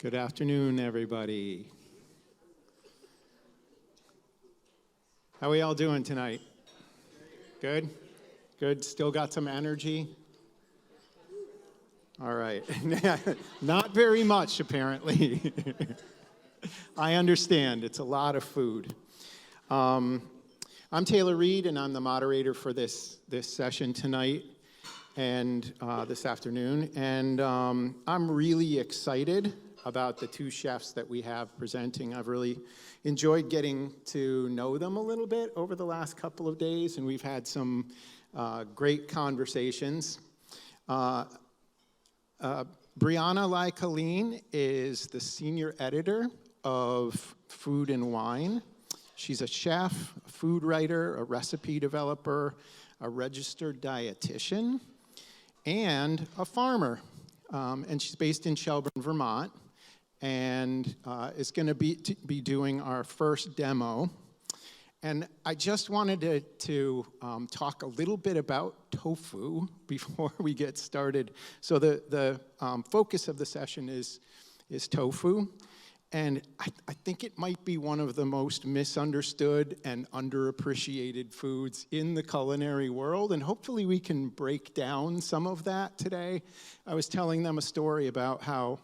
Good afternoon, everybody. How are we all doing tonight? Good? Good? Still got some energy? All right. Not very much, apparently. I understand. It's a lot of food. I'm Taylor Reid, and I'm the moderator for this session tonight and this afternoon. And I'm really excited about the two chefs that we have presenting. I've really enjoyed getting to know them a little bit over the last couple of days, and we've had some great conversations. Breana Killeen is the senior editor of Food and Wine. She's a chef, a food writer, a recipe developer, a registered dietitian, and a farmer. And she's based in Shelburne, Vermont, and is going to be doing our first demo. And I just wanted to talk a little bit about tofu before we get started. So the focus of the session is tofu. And I think it might be one of the most misunderstood and underappreciated foods in the culinary world, and hopefully we can break down some of that today. I was telling them a story about how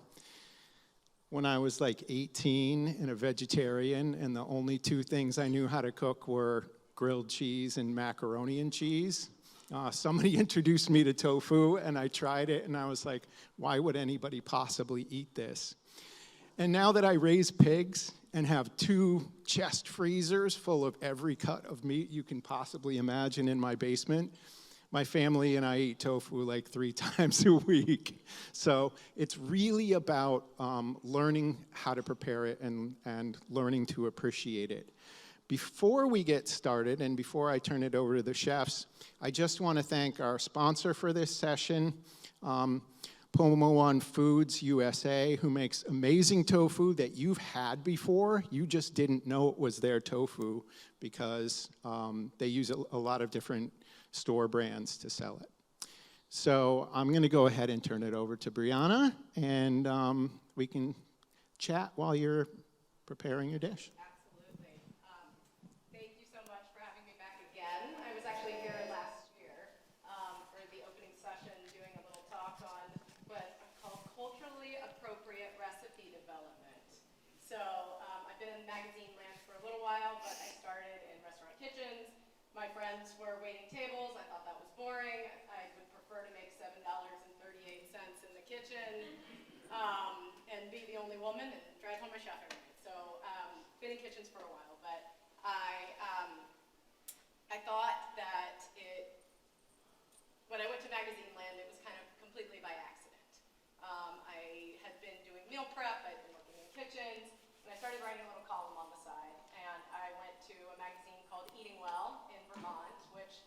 when I was like 18 and a vegetarian, and the only two things I knew how to cook were grilled cheese and macaroni and cheese, somebody introduced me to tofu, and I tried it, and I was like, why would anybody possibly eat this? And now that I raise pigs and have 2 chest freezers full of every cut of meat you can possibly imagine in my basement, my family and I eat tofu like 3 times a week. So it's really about learning how to prepare it and learning to appreciate it. Before we get started, and before I turn it over to the chefs, I just want to thank our sponsor for this session, Pomo Foods USA, who makes amazing tofu that you've had before. You just didn't know it was their tofu because they use a lot of different store brands to sell it. So I'm going to go ahead and turn it over to Breana, and we can chat while you're preparing your dish. Absolutely. Thank you so much for having me back again. I was actually here last year for the opening session doing a little talk on what I call culturally appropriate recipe development. So I've been in magazine land for a little while, but I started in restaurant kitchens. My friends were waiting tables. I thought that was boring. I would prefer to make $7.38 in the kitchen and be the only woman and drive home my chef every night. So been in kitchens for a while, but I thought that when I went to magazine land, it was kind of completely by accident. I had been doing meal prep. I'd been working in kitchens, and I started writing a little column on the side. And I went to a magazine called Eating Well in Vermont, which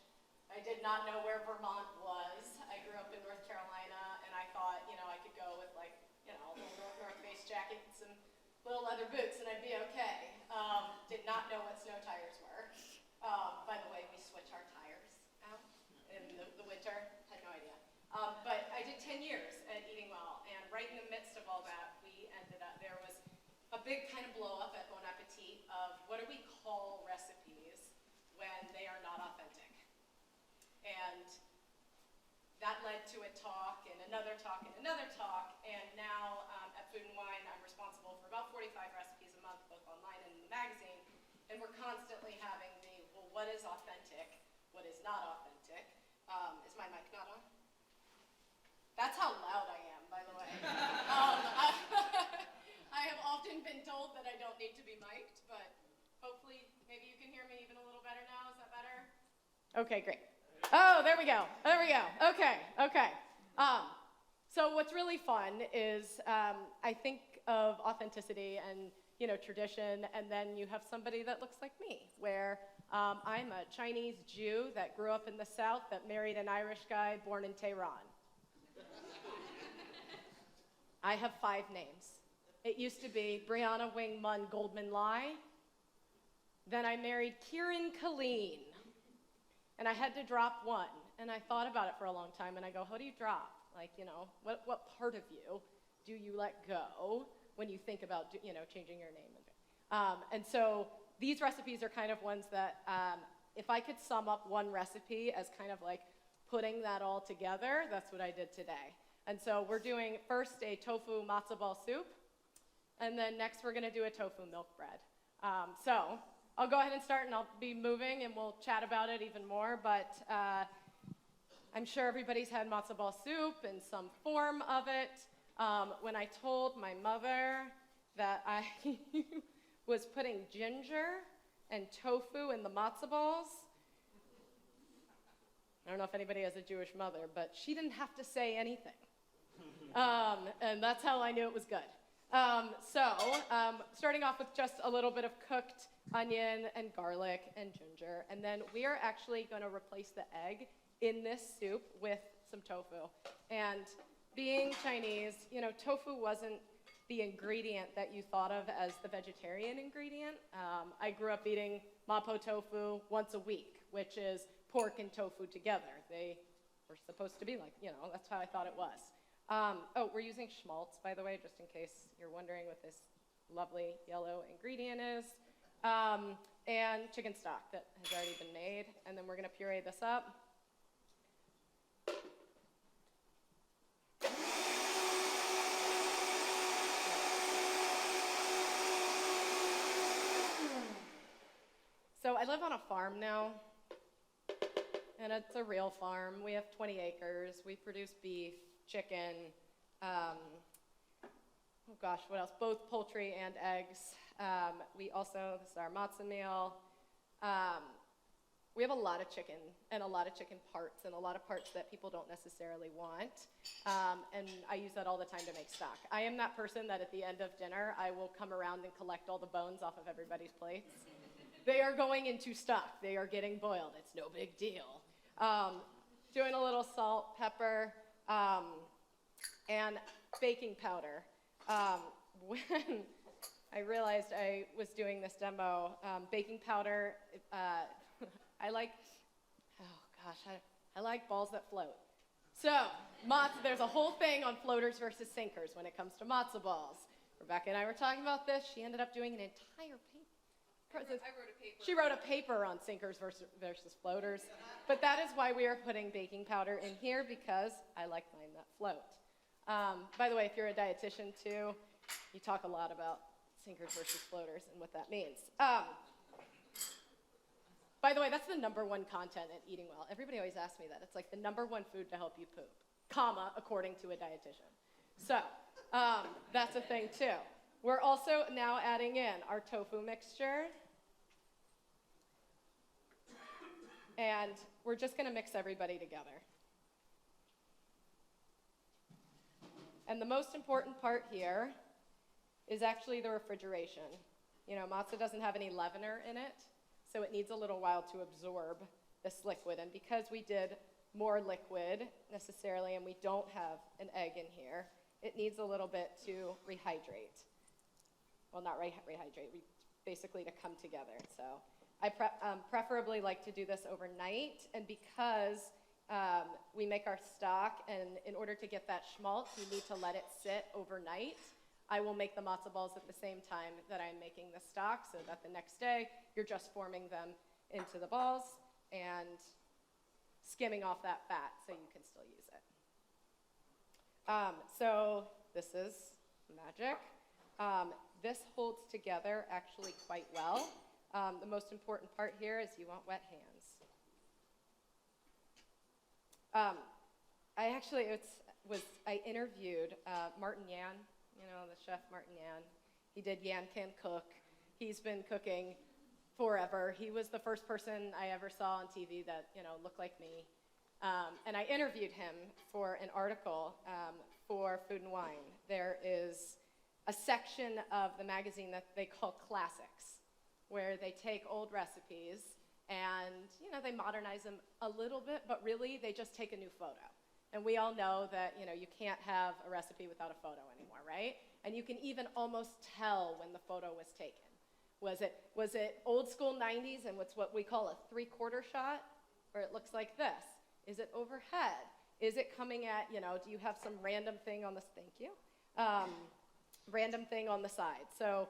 I did not know where Vermont was. I grew up in North Carolina, and I thought, I could go with a little North Face jacket and some little leather boots, and I'd be okay. Did not know what snow tires were. By the way, we switch our tires out in the winter. Had no idea. But I did 10 years at Eating Well, and right in the midst of all that, there was a big kind of blow up at Bon Appetit of what do we call recipes when they are not authentic. And that led to a talk and another talk and another talk, and now at Food and Wine I'm responsible for about 45 recipes a month, both online and in the magazine, and we're constantly having what is authentic, what is not authentic. Is my mic not on? That's how loud I am, by the way. I have often been told that I don't need to be mic'd, but hopefully maybe you can hear me even a little better now. Is that better? Okay, great. Oh, there we go. Okay. So what's really fun is I think of authenticity and tradition, and then you have somebody that looks like me, where I'm a Chinese Jew that grew up in the South that married an Irish guy born in Tehran. I have 5 names. It used to be Breana Wing Mun Goldman Lai. Then I married Killeen. And I had to drop one. And I thought about it for a long time, and I go, how do you drop? What part of you do you let go when you think about, changing your name. And so these recipes are kind of ones that, if I could sum up one recipe as kind of like putting that all together, that's what I did today. And so we're doing first a tofu matzo ball soup, and then next we're gonna do a tofu milk bread. So I'll go ahead and start, and I'll be moving, and we'll chat about it even more, but I'm sure everybody's had matzo ball soup in some form of it. When I told my mother that I was putting ginger and tofu in the matzo balls, I don't know if anybody has a Jewish mother, but she didn't have to say anything. And that's how I knew it was good. Starting off with just a little bit of cooked onion and garlic and ginger, and then we are actually going to replace the egg in this soup with some tofu. And being Chinese, tofu wasn't the ingredient that you thought of as the vegetarian ingredient. I grew up eating mapo tofu once a week, which is pork and tofu together. They were supposed to be like, that's how I thought it was. We're using schmaltz, by the way, just in case you're wondering what this lovely yellow ingredient is. And chicken stock that has already been made. And then we're gonna puree this up. So I live on a farm now, and it's a real farm. We have 20 acres. We produce beef, chicken, what else? Both poultry and eggs. This is our matzo meal. We have a lot of chicken and a lot of chicken parts and a lot of parts that people don't necessarily want. And I use that all the time to make stock. I am that person that at the end of dinner, I will come around and collect all the bones off of everybody's plates. They are going into stock. They are getting boiled. It's no big deal. Doing a little salt, pepper, and baking powder. When I realized I was doing this demo, baking powder, I like balls that float. So, there's a whole thing on floaters versus sinkers when it comes to matzo balls. Rebecca and I were talking about this. She ended up doing an entire paper. I wrote a paper. She wrote a paper on sinkers versus floaters. But that is why we are putting baking powder in here, because I like mine that float. By the way, if you're a dietitian too, you talk a lot about sinkers versus floaters and what that means. By the way, that's the number one content in eating well. Everybody always asks me that. It's like the number one food to help you poop, according to a dietitian. So that's a thing too. We're also now adding in our tofu mixture. And we're just gonna mix everybody together. And the most important part here is actually the refrigeration. Matzo doesn't have any leavener in it, so it needs a little while to absorb this liquid. And because we did more liquid necessarily, and we don't have an egg in here, it needs a little bit to rehydrate. Well, not rehydrate, basically to come together. So I preferably like to do this overnight, and because we make our stock, and in order to get that schmaltz, you need to let it sit overnight. I will make the matzo balls at the same time that I'm making the stock, so that the next day you're just forming them into the balls and skimming off that fat so you can still use it. So this is magic. This holds together actually quite well. The most important part here is you want wet hands. I interviewed Martin Yan, the chef Martin Yan. He did Yan Can Cook. He's been cooking forever. He was the first person I ever saw on TV that, looked like me. And I interviewed him for an article for Food and Wine. There is a section of the magazine that they call classics, where they take old recipes and, they modernize them a little bit, but really they just take a new photo. And we all know that, you can't have a recipe without a photo anymore, right? And you can even almost tell when the photo was taken. Was it old school 90s and what's what we call a 3/4 shot, where it looks like this? Is it overhead? Is it coming at, do you have some random thing on this? Thank you. random thing on the side. So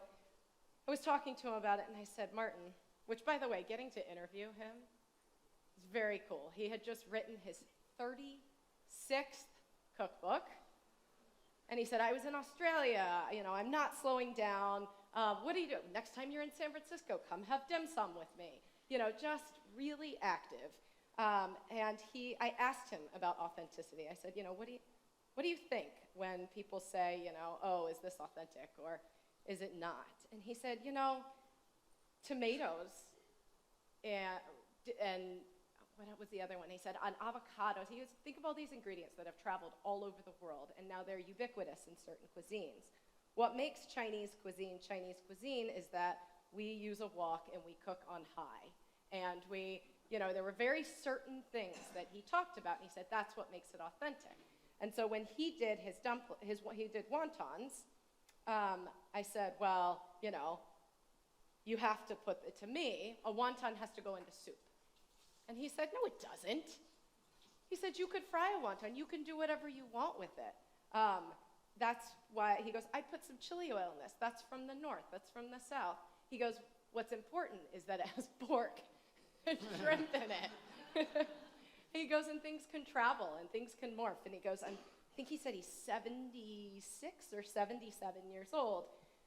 I was talking to him about it, and I said, Martin, which, by the way, getting to interview him is very cool. He had just written his 36th cookbook, and he said, I was in Australia, I'm not slowing down. What do you do? Next time you're in San Francisco, come have dim sum with me. Just really active. And I asked him about authenticity. I said, what do you think when people say, oh, is this authentic or is it not? And he said, tomatoes and what was the other one? He said, on avocados. He goes, think of all these ingredients that have traveled all over the world, and now they're ubiquitous in certain cuisines. What makes Chinese cuisine is that we use a wok and we cook on high. And there were very certain things that he talked about, and he said, that's what makes it authentic. And so when he did he did wontons, I said, well, you have to put it to me, a wonton has to go into soup. And he said, no, it doesn't. He said, you could fry a wonton. You can do whatever you want with it. That's why, he goes, I put some chili oil in this. That's from the north. That's from the south. He goes, what's important is that it has pork and shrimp in it. He goes, and things can travel and things can morph. And he goes, I think he said he's 76 or 77 years old.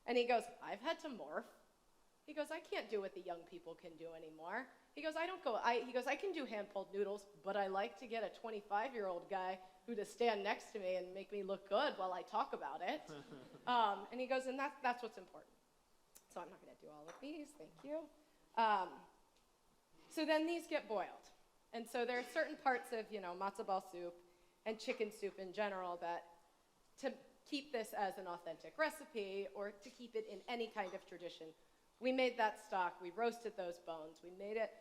And he goes, I've had to morph. He goes, I can't do what the young people can do anymore. He goes, he goes, I can do hand-pulled noodles, but I like to get a 25-year-old guy who to stand next to me and make me look good while I talk about it. And he goes, and that's what's important. So I'm not going to do all of these, thank you. So then these get boiled. And so there are certain parts of, matzo ball soup and chicken soup in general that to keep this as an authentic recipe or to keep it in any kind of tradition, we made that stock, we roasted those bones, we made it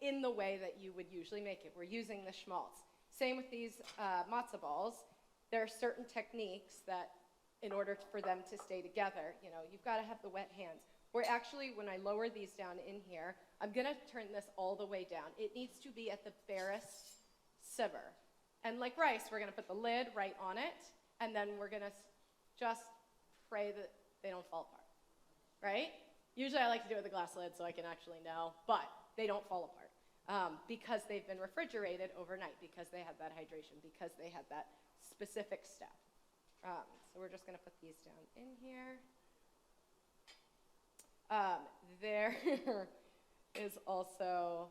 in the way that you would usually make it. We're using the schmaltz. Same with these matzo balls. There are certain techniques that, in order for them to stay together, you've got to have the wet hands. We're actually, when I lower these down in here, I'm going to turn this all the way down. It needs to be at the barest simmer. And like rice, we're going to put the lid right on it, and then we're going to just pray that they don't fall apart. Right? Usually I like to do it with a glass lid so I can actually know, but they don't fall apart because they've been refrigerated overnight, because they had that hydration, because they had that specific step. So we're just going to put these down in here. There is also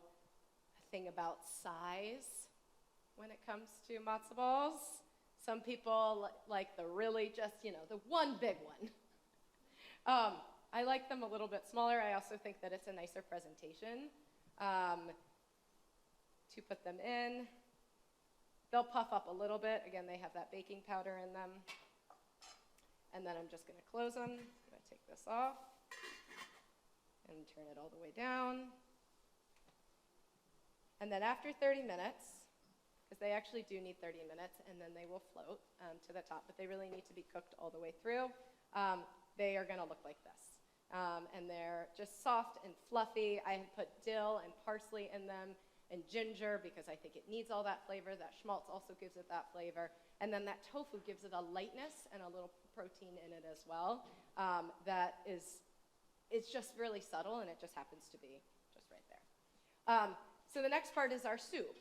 a thing about size when it comes to matzo balls. Some people like the really just, the one big one. I like them a little bit smaller. I also think that it's a nicer presentation to put them in. They'll puff up a little bit. Again, they have that baking powder in them. And then I'm just going to close them. I'm going to take this off and turn it all the way down. And then after 30 minutes, because they actually do need 30 minutes, and then they will float to the top, but they really need to be cooked all the way through. They are going to look like this. And they're just soft and fluffy. I have put dill and parsley in them and ginger because I think it needs all that flavor. That schmaltz also gives it that flavor. And then that tofu gives it a lightness and a little protein in it as well. It's just really subtle, and it just happens to be just right there. So the next part is our soup.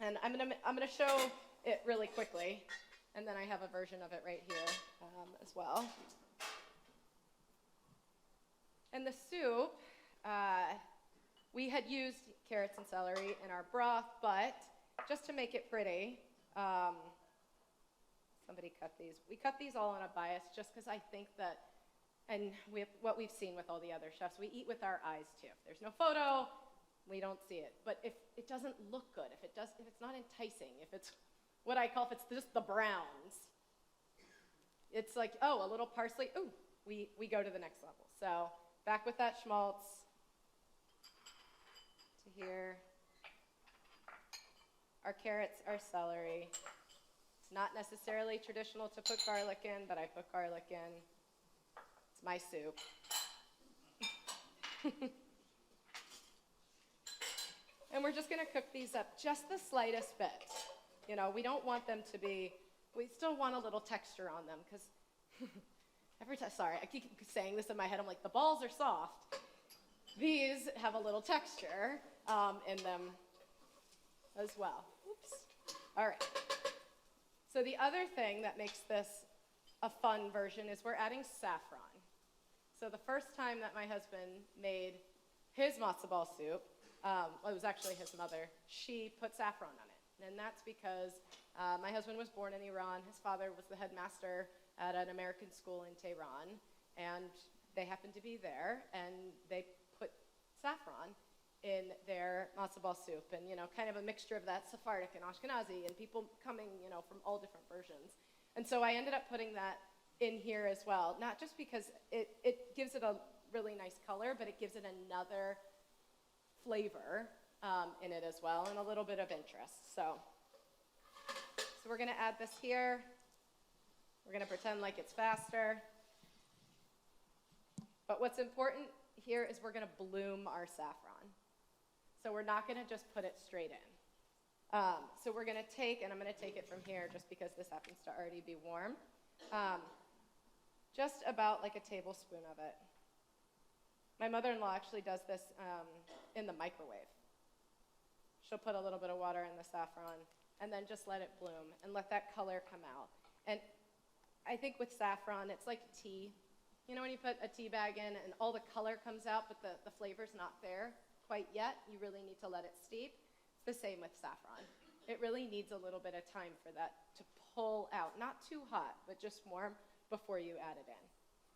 And I'm gonna show it really quickly, and then I have a version of it right here as well. And the soup, we had used carrots and celery in our broth, but just to make it pretty, somebody cut these. We cut these all on a bias just because I think that, and what we've seen with all the other chefs, we eat with our eyes too. If there's no photo, we don't see it. But if it doesn't look good, if it's not enticing, if it's what I call, if it's just the browns, it's like, oh, a little parsley, ooh, we go to the next level. So back with that schmaltz to here. Our carrots, our celery. It's not necessarily traditional to put garlic in, but I put garlic in. It's my soup. And we're just going to cook these up just the slightest bit. We don't want them to be we still want a little texture on them because every time, sorry, I keep saying this in my head. I'm like, the balls are soft. These have a little texture in them as well. Oops. All right. So the other thing that makes this a fun version is we're adding saffron. So the first time that my husband made his matzo ball soup, well, it was actually his mother, she put saffron on it. And that's because my husband was born in Iran. His father was the headmaster at an American school in Tehran. And they happened to be there, and they put saffron in their matzo ball soup. And, kind of a mixture of that Sephardic and Ashkenazi, and people coming, from all different versions. And so I ended up putting that in here as well, not just because it gives it a really nice color, but it gives it another flavor in it as well, and a little bit of interest. So we're going to add this here. We're going to pretend like it's faster. But what's important here is we're going to bloom our saffron. So we're not going to just put it straight in. So we're going to take, and I'm going to take it from here just because this happens to already be warm, just about like a tablespoon of it. My mother-in-law actually does this in the microwave. She'll put a little bit of water in the saffron and then just let it bloom and let that color come out. And I think with saffron, it's like tea. When you put a tea bag in and all the color comes out, but the flavor's not there quite yet, you really need to let it steep. It's the same with saffron. It really needs a little bit of time for that to pull out. Not too hot, but just warm before you add it in.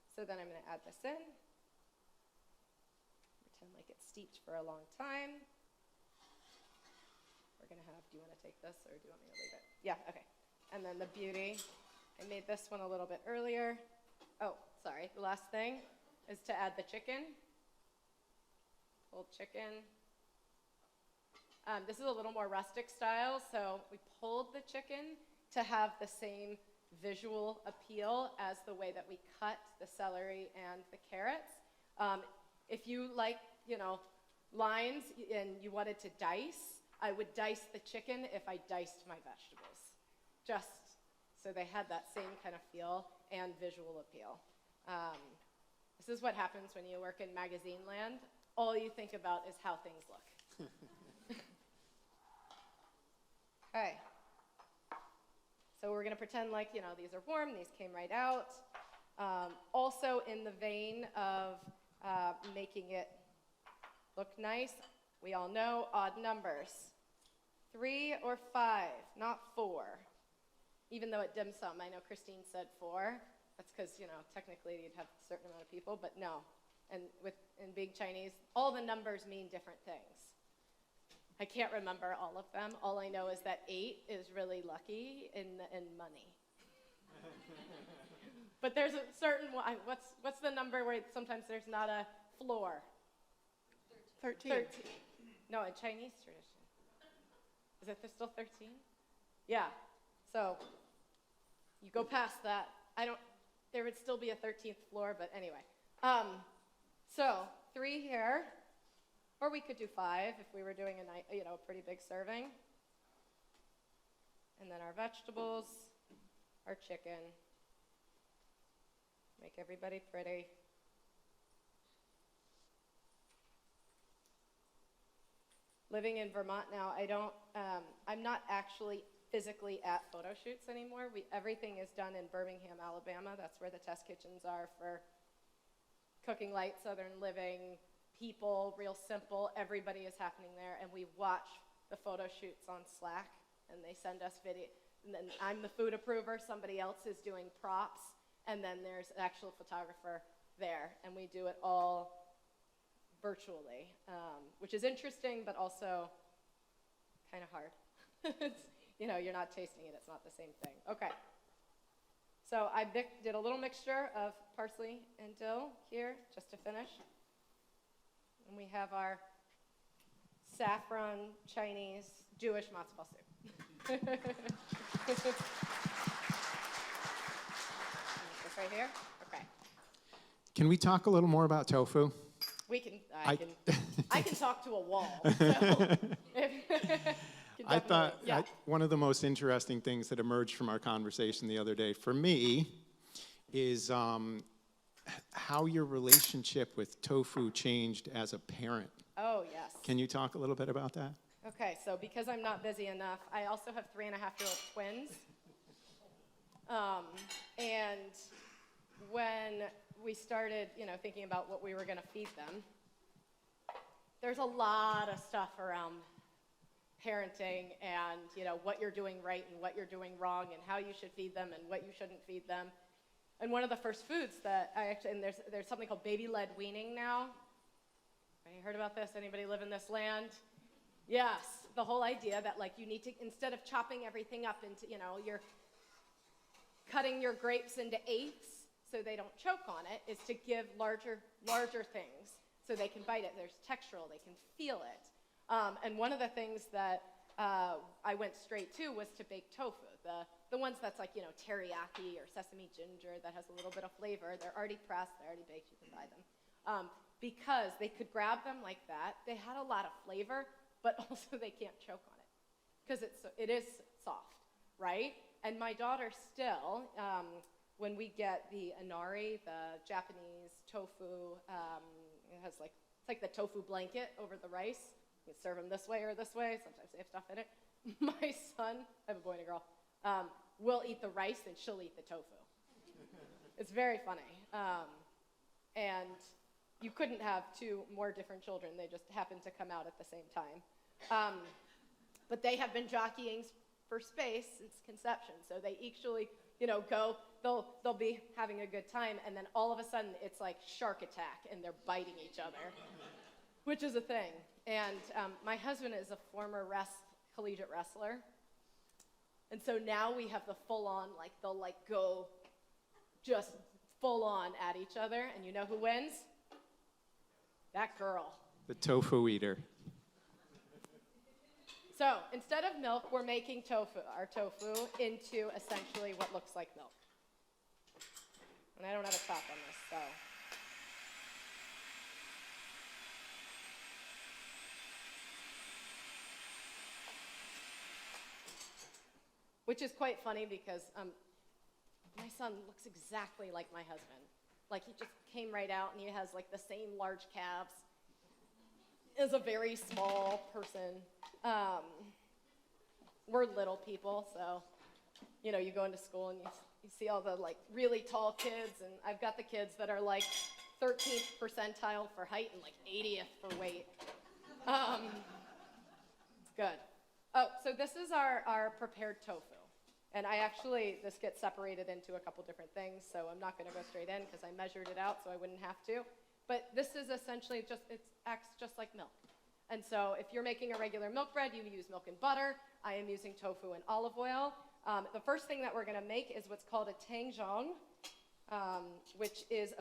So then I'm going to add this in. Pretend like it's steeped for a long time. We're going to have, do you want to take this or do you want me to leave it? Yeah, okay. And then the beauty, I made this one a little bit earlier. Oh, sorry, the last thing is to add the chicken. Pulled chicken. This is a little more rustic style, so we pulled the chicken to have the same visual appeal as the way that we cut the celery and the carrots. If you like, lines and you wanted to dice, I would dice the chicken if I diced my vegetables, just so they had that same kind of feel and visual appeal. This is what happens when you work in magazine land. All you think about is how things look. Okay. So we're going to pretend like, these are warm. These came right out. Also in the vein of making it look nice, we all know odd numbers. 3 or 5, not 4. Even though at dim sum, I know Christine said 4. That's because, technically you'd have a certain amount of people, but no. And in big Chinese, all the numbers mean different things. I can't remember all of them. All I know is that 8 is really lucky in money. But there's a certain one. What's the number where sometimes there's not a floor? 13. No, in Chinese tradition. Is it still 13? Yeah. So you go past that. There would still be a 13th floor, but anyway. So 3 here. Or we could do 5 if we were doing a pretty big serving. And then our vegetables, our chicken. Make everybody pretty. Living in Vermont now, I'm not actually physically at photo shoots anymore. Everything is done in Birmingham, Alabama. That's where the test kitchens are for cooking light, southern living, people, real simple. Everybody is happening there, and we watch the photo shoots on Slack, and they send us video. And then I'm the food approver. Somebody else is doing props, and then there's an actual photographer there, and we do it all virtually, which is interesting, but also kind of hard. You're not tasting it. It's not the same thing. Okay. So I did a little mixture of parsley and dill here just to finish. And we have our saffron Chinese Jewish matzo ball soup. This right here? Okay. Can we talk a little more about tofu? I can talk to a wall. So I thought Definitely, yeah. one of the most interesting things that emerged from our conversation the other day for me is how your relationship with tofu changed as a parent. Oh, yes. Can you talk a little bit about that? Okay, so because I'm not busy enough, I also have 3.5-year-old twins. And when we started, thinking about what we were going to feed them, there's a lot of stuff around parenting and, what you're doing right and what you're doing wrong and how you should feed them and what you shouldn't feed them. And one of the first foods that and there's something called baby-led weaning now. Have you heard about this? Anybody live in this land? Yes, the whole idea that you need to, instead of chopping everything up into, you're cutting your grapes into eighths so they don't choke on it, is to give larger things so they can bite it. There's textural, they can feel it. And one of the things that I went straight to was to bake tofu. The ones that's teriyaki or sesame ginger that has a little bit of flavor. They're already pressed, they're already baked, you can buy them. Because they could grab them like that. They had a lot of flavor, but also they can't choke on it because it is soft, right? And my daughter still, when we get the inari, the Japanese tofu, it has it's like the tofu blanket over the rice. You can serve them this way or this way. Sometimes they have stuff in it. My son, I have a boy and a girl, will eat the rice and she'll eat the tofu. It's very funny. And you couldn't have two more different children. They just happened to come out at the same time. But they have been jockeying for space since conception. So they actually, go, they'll be having a good time, and then all of a sudden it's like shark attack, and they're biting each other, which is a thing. And my husband is a former collegiate wrestler. And so now we have the full-on, they'll go just full-on at each other, and you know who wins? That girl. The tofu eater. So instead of milk, we're making our tofu into essentially what looks like milk. And I don't have a top on this, so. Which is quite funny because my son looks exactly like my husband. He just came right out and he has the same large calves. Is a very small person. We're little people, so, you go into school and you see all the really tall kids, and I've got the kids that are 13th percentile for height and 80th for weight. It's good. Oh, so this is our prepared tofu. And this gets separated into a couple different things, so I'm not going to go straight in because I measured it out so I wouldn't have to. But this is essentially it acts just like milk. And so if you're making a regular milk bread, you use milk and butter. I am using tofu and olive oil. The first thing that we're going to make is what's called a tangjong, which is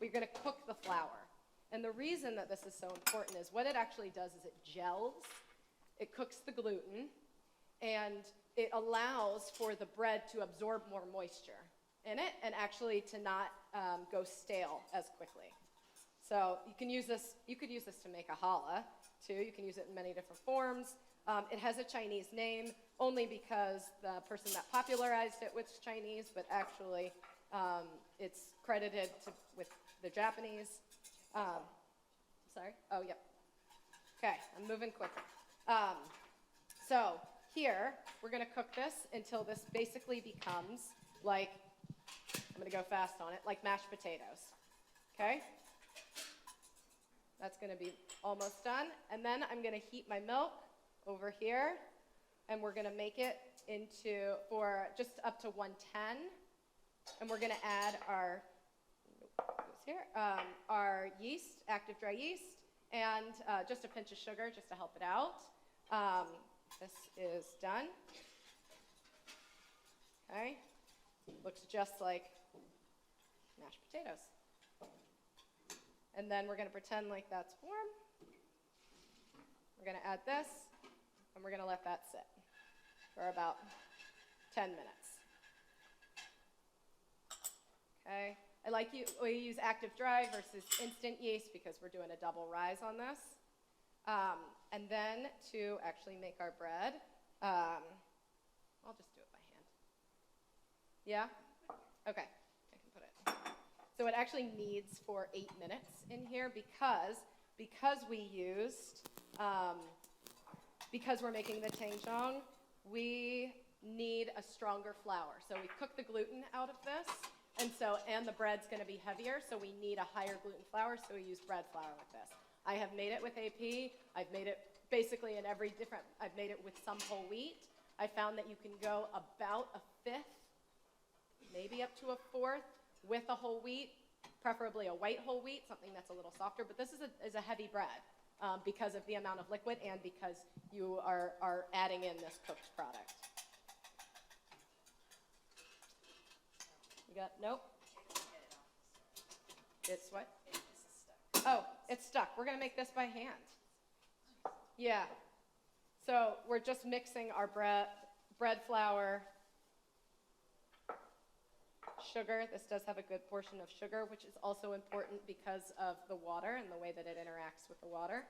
we're going to cook the flour. And the reason that this is so important is what it actually does is it gels, it cooks the gluten, and it allows for the bread to absorb more moisture in it and actually to not go stale as quickly. So you could use this to make a challah, too. You can use it in many different forms. It has a Chinese name only because the person that popularized it was Chinese, but actually it's credited with the Japanese. Sorry? Oh, yep. Okay, I'm moving quicker. So here, we're going to cook this until this basically becomes I'm going to go fast on it, like mashed potatoes. Okay? That's going to be almost done. And then I'm going to heat my milk over here, and we're going to make it for just up to 110. And we're going to add our yeast, active dry yeast, and just a pinch of sugar just to help it out. This is done. Okay. Looks just like mashed potatoes. And then we're going to pretend like that's warm. We're going to add this, and we're going to let that sit for about 10 minutes. Okay. We use active dry versus instant yeast because we're doing a double rise on this. And then to actually make our bread, I'll just do it by hand. Yeah? Okay, I can put it. So it actually needs for 8 minutes in here because we used, because we're making the tangjong, we need a stronger flour. So we cook the gluten out of this, and the bread's gonna be heavier, so we need a higher gluten flour, so we use bread flour with this. I have made it with AP. I've made it basically in every different, I've made it with some whole wheat. I found that you can go about a fifth, maybe up to a fourth with a whole wheat, preferably a white whole wheat, something that's a little softer. But this is a heavy bread because of the amount of liquid and because you are adding in this cooked product. You got, nope. It's what? Oh, it's stuck. We're going to make this by hand. Yeah. So we're just mixing our bread flour, sugar. This does have a good portion of sugar, which is also important because of the water and the way that it interacts with the water.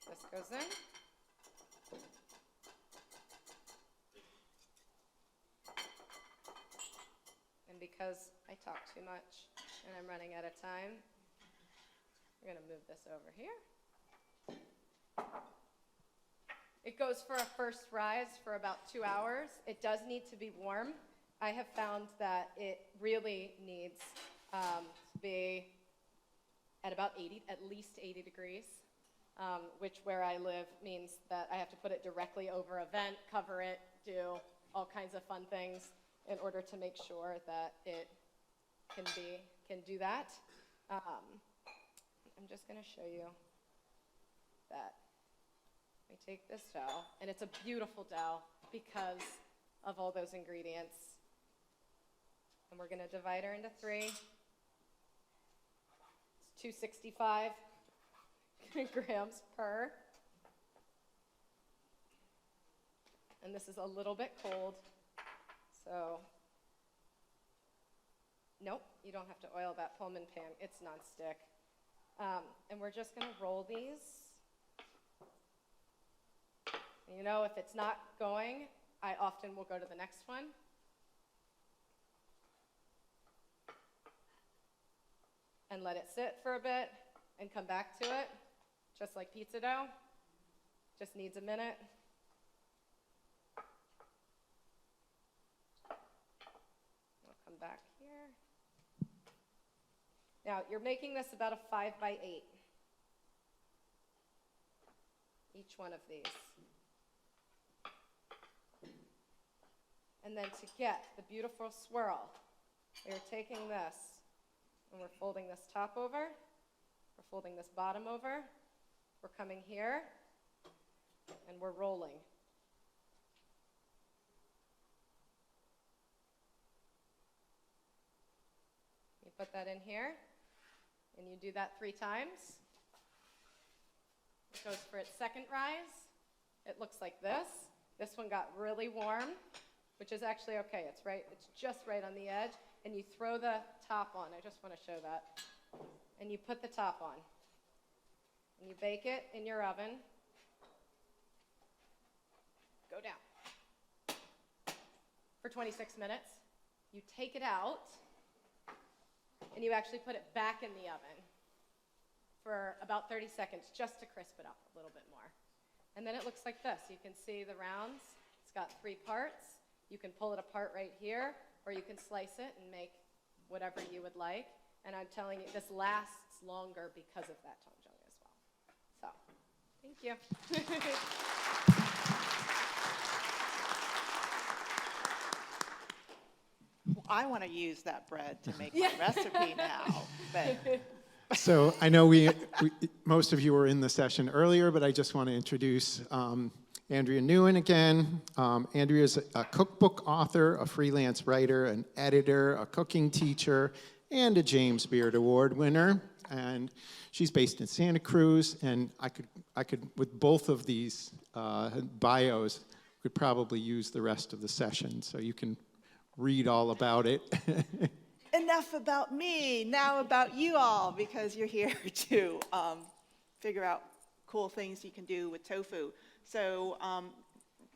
This goes in. And because I talk too much and I'm running out of time, we're going to move this over here. It goes for a first rise for about 2 hours. It does need to be warm. I have found that it really needs to be at about at least 80 degrees, which where I live means that I have to put it directly over a vent, cover it, do all kinds of fun things in order to make sure that it can do that. I'm just going to show you that I take this dough, and it's a beautiful dough because of all those ingredients. And we're going to divide her into 3. It's 265 grams per. And this is a little bit cold, so nope, you don't have to oil that Pullman pan. It's nonstick. And we're just going to roll these. You know, if it's not going, I often will go to the next one. And let it sit for a bit and come back to it, just like pizza dough. Just needs a minute. I'll come back here. Now, you're making this about a 5 by 8. Each one of these. And then to get the beautiful swirl, we're taking this and we're folding this top over, we're folding this bottom over, we're coming here, and we're rolling. You put that in here, and you do that 3 times. It goes for its second rise. It looks like this. This one got really warm, which is actually okay. It's just right on the edge. And you throw the top on. I just want to show that. And you put the top on. And you bake it in your oven. Go down. For 26 minutes. You take it out. And you actually put it back in the oven for about 30 seconds just to crisp it up a little bit more. And then it looks like this. You can see the rounds. It's got 3 parts. You can pull it apart right here, or you can slice it and make whatever you would like. And I'm telling you, this lasts longer because of that tangjong as well. So, thank you. Well, I want to use that bread to make my recipe now. But So I know most of you were in the session earlier, but I just want to introduce Andrea Nguyen again. Andrea is a cookbook author, a freelance writer, an editor, a cooking teacher, and a James Beard Award winner. And she's based in Santa Cruz. And I could with both of these bios, could probably use the rest of the session, so you can read all about it. and enough about me, now about you all, because you're here to figure out cool things you can do with tofu. So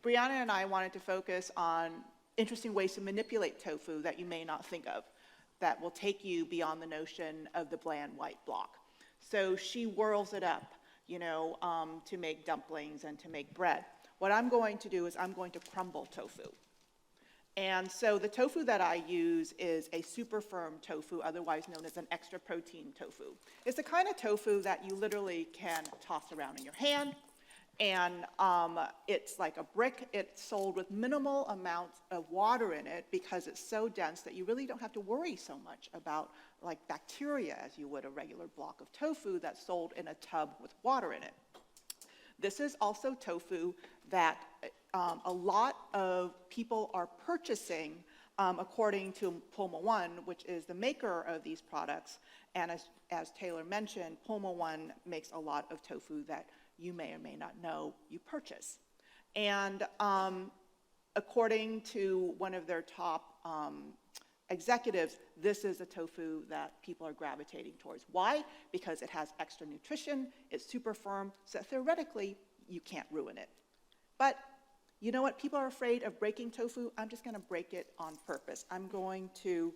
Breana and I wanted to focus on interesting ways to manipulate tofu that you may not think of, that will take you beyond the notion of the bland white block. So she whirls it up, you know, to make dumplings and to make bread. What I'm going to do is I'm going to crumble tofu. And so the tofu that I use is a super firm tofu, otherwise known as an extra protein tofu. It's the kind of tofu that you literally can toss around in your hand, and it's like a brick. It's sold with minimal amounts of water in it because it's so dense that you really don't have to worry so much about like bacteria as you would a regular block of tofu that's sold in a tub with water in it. This is also tofu that a lot of people are purchasing according to Poma One, which is the maker of these products. And as Taylor mentioned, Poma One makes a lot of tofu that you may or may not know you purchase. And according to one of their top executives, this is a tofu that people are gravitating towards. Why? Because it has extra nutrition, it's super firm, so theoretically, you can't ruin it. But you know what? People are afraid of breaking tofu. I'm just going to break it on purpose. I'm going to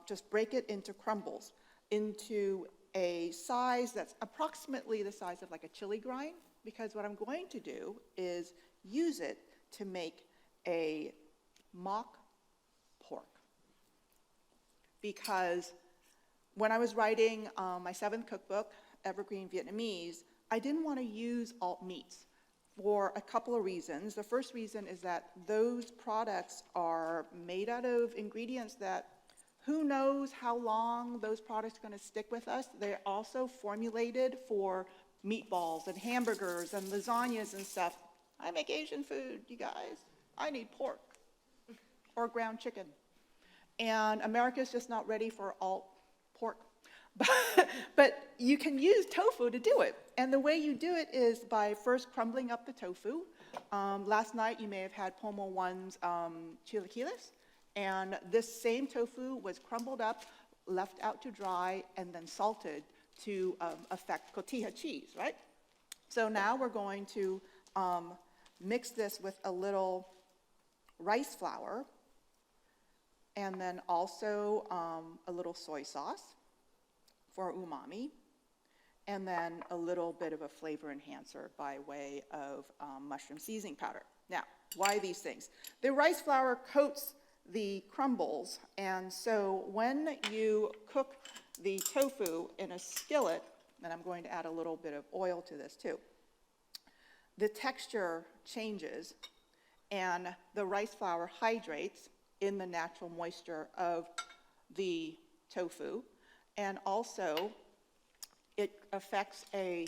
just break it into crumbles, into a size that's approximately the size of like a chili grind, because what I'm going to do is use it to make a mock pork. Because when I was writing my 7th cookbook, Evergreen Vietnamese, I didn't want to use alt meats for a couple of reasons. The first reason is that those products are made out of ingredients that who knows how long those products are going to stick with us. They're also formulated for meatballs and hamburgers and lasagnas and stuff. I make Asian food, you guys. I need pork or ground chicken. And America's just not ready for alt pork. But you can use tofu to do it. And the way you do it is by first crumbling up the tofu. Last night you may have had Poma One's chilaquiles. And this same tofu was crumbled up, left out to dry, and then salted to affect cotija cheese, right? So now we're going to mix this with a little rice flour, and then also a little soy sauce for umami, and then a little bit of a flavor enhancer by way of mushroom seasoning powder. Now, why these things? The rice flour coats the crumbles, and so when you cook the tofu in a skillet, and I'm going to add a little bit of oil to this too, the texture changes and the rice flour hydrates in the natural moisture of the tofu, and also it affects a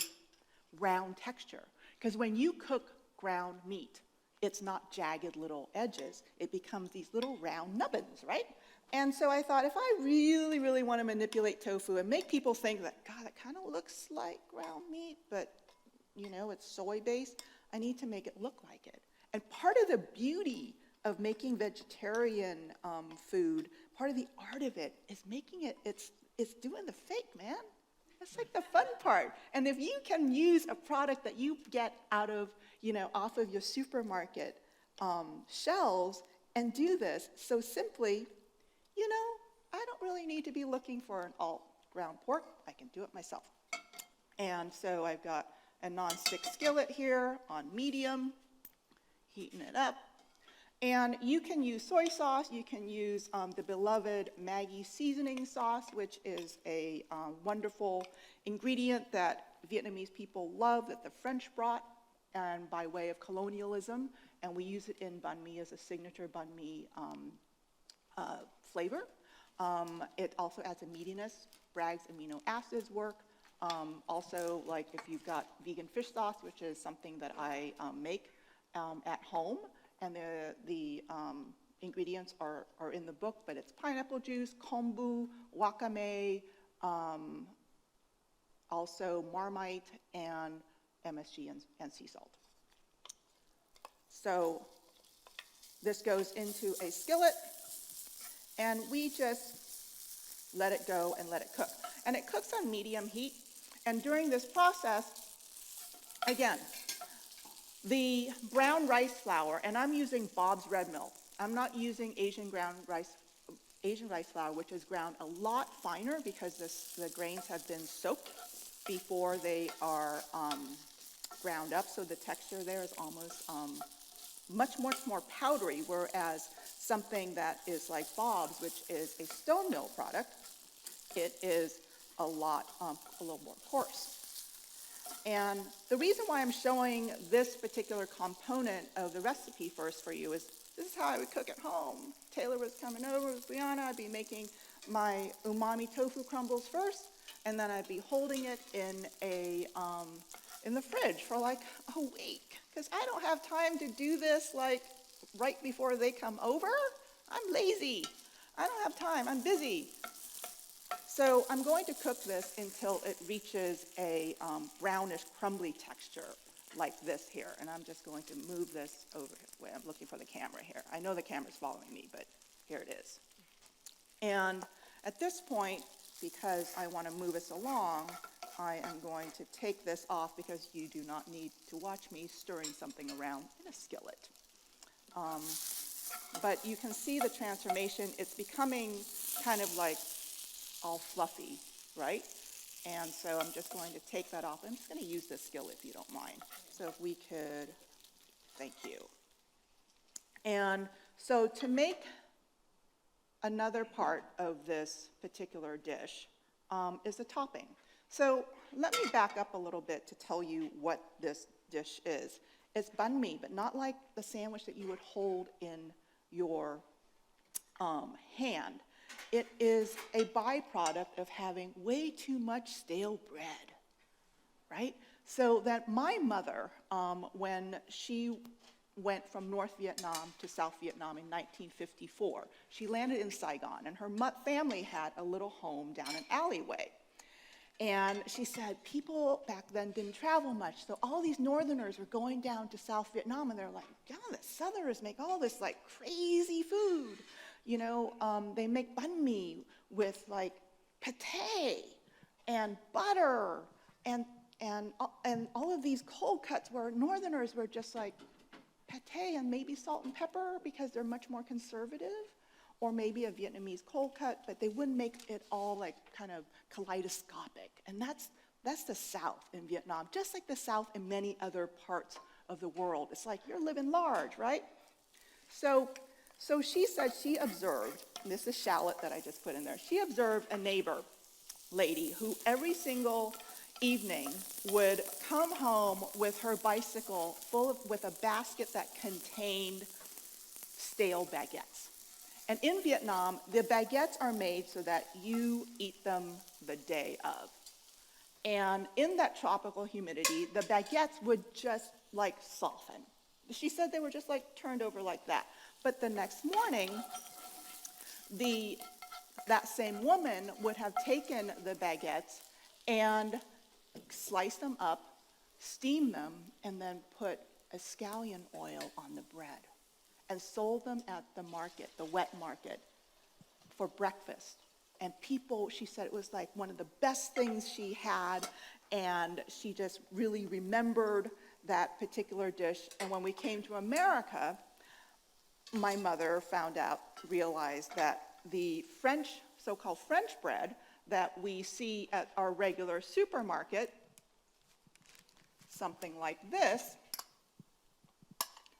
round texture. Because when you cook ground meat, it's not jagged little edges. It becomes these little round nubbins, right? And so I thought, if I really, really want to manipulate tofu and make people think that, God, it kind of looks like ground meat, but, you know, it's soy-based, I need to make it look like it. And part of the beauty of making vegetarian food, part of the art of it is making it, it's doing the fake, man. That's like the fun part. And if you can use a product that you get out of, you know, off of your supermarket shelves and do this so simply, you know, I don't really need to be looking for an alt ground pork. I can do it myself. And so I've got a non-stick skillet here on medium, heating it up. And you can use soy sauce, you can use the beloved Maggi seasoning sauce, which is a wonderful ingredient that Vietnamese people love, that the French brought, and by way of colonialism, and we use it in banh mi as a signature banh mi flavor. It also adds a meatiness. Bragg's amino acids work. Also, like if you've got vegan fish sauce, which is something that I make at home, and the ingredients are in the book, but it's pineapple juice, kombu, wakame, also Marmite, and MSG and sea salt. So this goes into a skillet, and we just let it go and let it cook. And it cooks on medium heat. And during this process, again, the brown rice flour, and I'm using Bob's red mill. I'm not using Asian rice flour, which is ground a lot finer because the grains have been soaked before they are ground up. So the texture there is almost much more powdery, whereas something that is like Bob's, which is a stone mill product, it is a little more coarse. And the reason why I'm showing this particular component of the recipe first for you is this is how I would cook at home. Taylor was coming over with Breana. I'd be making my umami tofu crumbles first, and then I'd be holding it in the fridge for like a week, because I don't have time to do this like right before they come over. I'm lazy. I don't have time. I'm busy. So I'm going to cook this until it reaches a brownish, crumbly texture like this here. And I'm just going to move this over. Wait, I'm looking for the camera here. I know the camera's following me, but here it is. And at this point, because I want to move us along, I am going to take this off because you do not need to watch me stirring something around in a skillet. But you can see the transformation. It's becoming kind of like all fluffy, right? And so I'm just going to take that off. I'm just going to use this skillet if you don't mind. So if we could, thank you. And so to make another part of this particular dish is the topping. So let me back up a little bit to tell you what this dish is. It's banh mi, but not like the sandwich that you would hold in your hand. It is a byproduct of having way too much stale bread, right? So that my mother, when she went from North Vietnam to South Vietnam in 1954, she landed in Saigon, and her family had a little home down an alleyway. And she said people back then didn't travel much, so all these Northerners were going down to South Vietnam, and they're like, yeah, the Southerners make all this like crazy food. You know, they make banh mi with like pate and butter and all of these cold cuts, where Northerners were just like pate and maybe salt and pepper because they're much more conservative, or maybe a Vietnamese cold cut, but they wouldn't make it all like kind of kaleidoscopic. And that's the South in Vietnam, just like the South in many other parts of the world. It's like you're living large, right? So she said she observed, and this is shallot that I just put in there, she observed a neighbor lady who every single evening would come home with her bicycle with a basket that contained stale baguettes. And in Vietnam, the baguettes are made so that you eat them the day of. And in that tropical humidity, the baguettes would just like soften. She said they were just like turned over like that. But the next morning, that same woman would have taken the baguettes and sliced them up, steamed them, and then put scallion oil on the bread and sold them at the market, the wet market, for breakfast. And people, she said it was like one of the best things she had, and she just really remembered that particular dish. And when we came to America, my mother realized that the French, so-called French bread that we see at our regular supermarket, something like this,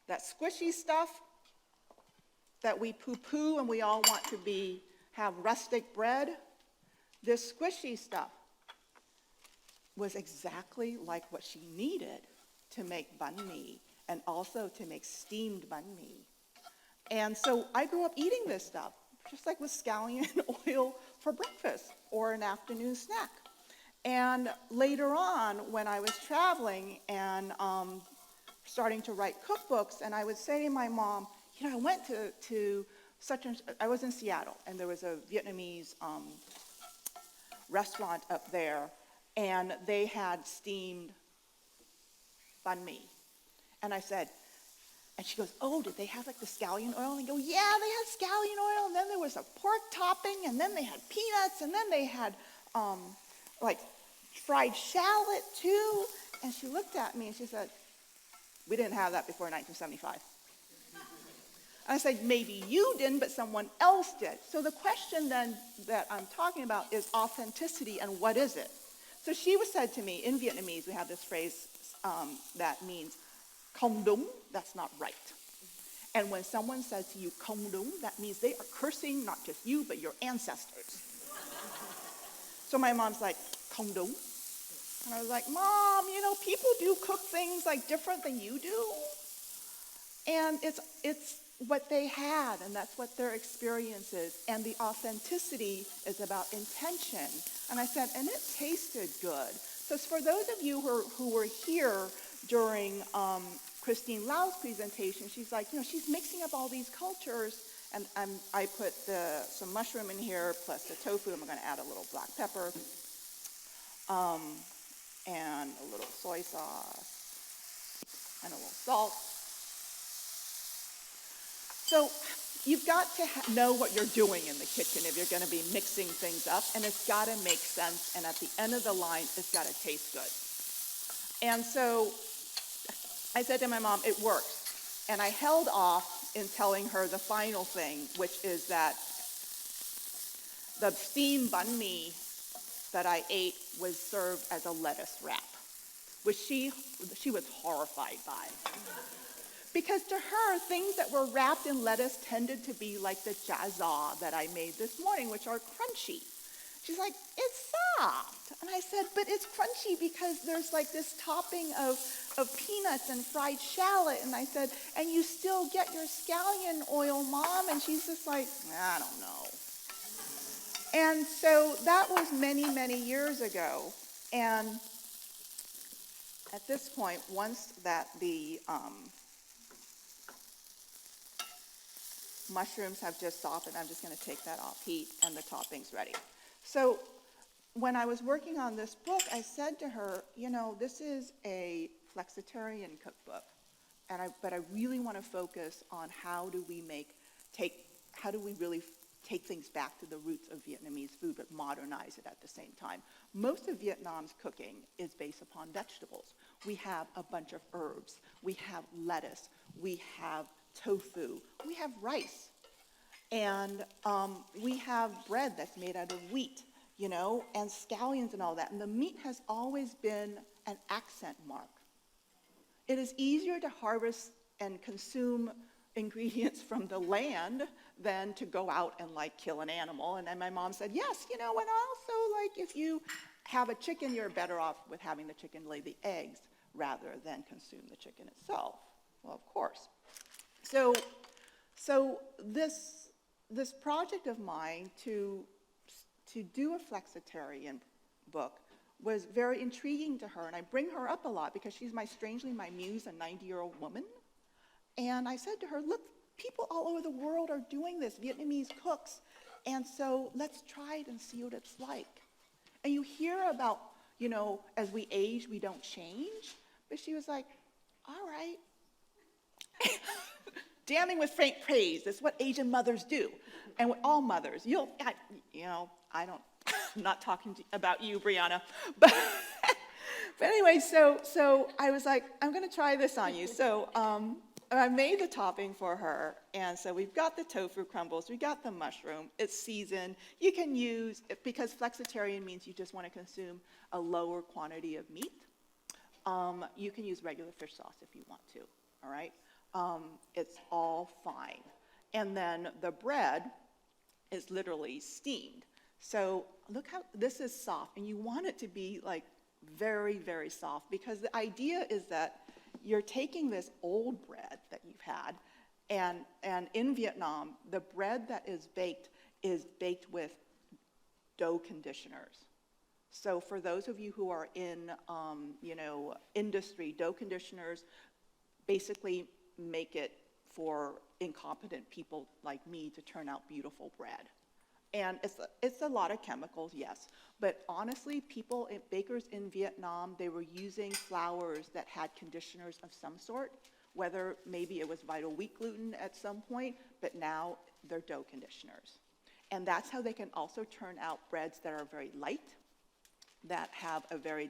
that squishy stuff that we poo-poo and we all want to have rustic bread, this squishy stuff was exactly like what she needed to make banh mi and also to make steamed banh mi. And so I grew up eating this stuff, just like with scallion oil for breakfast or an afternoon snack. And later on, when I was traveling and starting to write cookbooks, and I would say to my mom, you know, I went to I was in Seattle, and there was a Vietnamese restaurant up there, and they had steamed banh mi. And I said, And she goes, oh, did they have like the scallion oil? And I go, yeah, they had scallion oil, and then there was a pork topping, and then they had peanuts, and then they had like fried shallot too. And she looked at me and she said, we didn't have that before 1975. And I said, maybe you didn't, but someone else did. So the question then that I'm talking about is authenticity, and what is it? So she was said to me, in Vietnamese, we have this phrase that means, không đúng, that's not right. And when someone says to you, không đúng, that means they are cursing not just you, but your ancestors. So my mom's like, không đúng? And I was like, Mom, you know, people do cook things like different than you do. And it's what they had, and that's what their experience is. And the authenticity is about intention. And I said, and it tasted good. So for those of you who were here during Christine Lau's presentation, she's like, you know, she's mixing up all these cultures. And I put some mushroom in here, plus the tofu. I'm going to add a little black pepper. And a little soy sauce, and a little salt. So you've got to know what you're doing in the kitchen if you're going to be mixing things up, and it's got to make sense, and at the end of the line, it's got to taste good. And so I said to my mom, it works. And I held off in telling her the final thing, which is that the steamed banh mi that I ate was served as a lettuce wrap, which she was horrified by. Because to her, things that were wrapped in lettuce tended to be like the jazza that I made this morning, which are crunchy. She's like, it's soft. And I said, but it's crunchy because there's like this topping of peanuts and fried shallot. And I said, and you still get your scallion oil, Mom? And she's just like, I don't know. And so that was many, many years ago. And at this point, once that the mushrooms have just softened, I'm just going to take that off heat, and the topping's ready. So when I was working on this book, I said to her, you know, this is a Flexitarian cookbook, but I really want to focus on how do we really take things back to the roots of Vietnamese food, but modernize it at the same time. Most of Vietnam's cooking is based upon vegetables. We have a bunch of herbs. We have lettuce. We have tofu. We have rice. And we have bread that's made out of wheat, you know, and scallions and all that. And the meat has always been an accent mark. It is easier to harvest and consume ingredients from the land than to go out and like kill an animal. And then my mom said, yes, you know, and also like if you have a chicken, you're better off with having the chicken lay the eggs rather than consume the chicken itself. Well, of course. So this project of mine to do a Flexitarian book was very intriguing to her, and I bring her up a lot because she's strangely my muse, a 90-year-old woman. And I said to her, look, people all over the world are doing this, Vietnamese cooks, and so let's try it and see what it's like. And you hear about, you know, as we age, we don't change, but she was like, all right. Damning with faint praise, that's what Asian mothers do, and with all mothers. I'm not talking about you, Breana, but anyway, so I was like, I'm going to try this on you. So I made the topping for her, and so we've got the tofu crumbles, we got the mushroom, it's seasoned. You can use, because Flexitarian means you just want to consume a lower quantity of meat, you can use regular fish sauce if you want to, all right? It's all fine. And then the bread is literally steamed. So look how, this is soft, and you want it to be like very, very soft, because the idea is that you're taking this old bread that you've had, and in Vietnam, the bread that is baked with dough conditioners. So for those of you who are in, industry, dough conditioners basically make it for incompetent people like me to turn out beautiful bread. And it's a lot of chemicals, yes. But honestly, bakers in Vietnam, they were using flours that had conditioners of some sort, whether maybe it was vital wheat gluten at some point, but now they're dough conditioners. And that's how they can also turn out breads that are very light, that have a very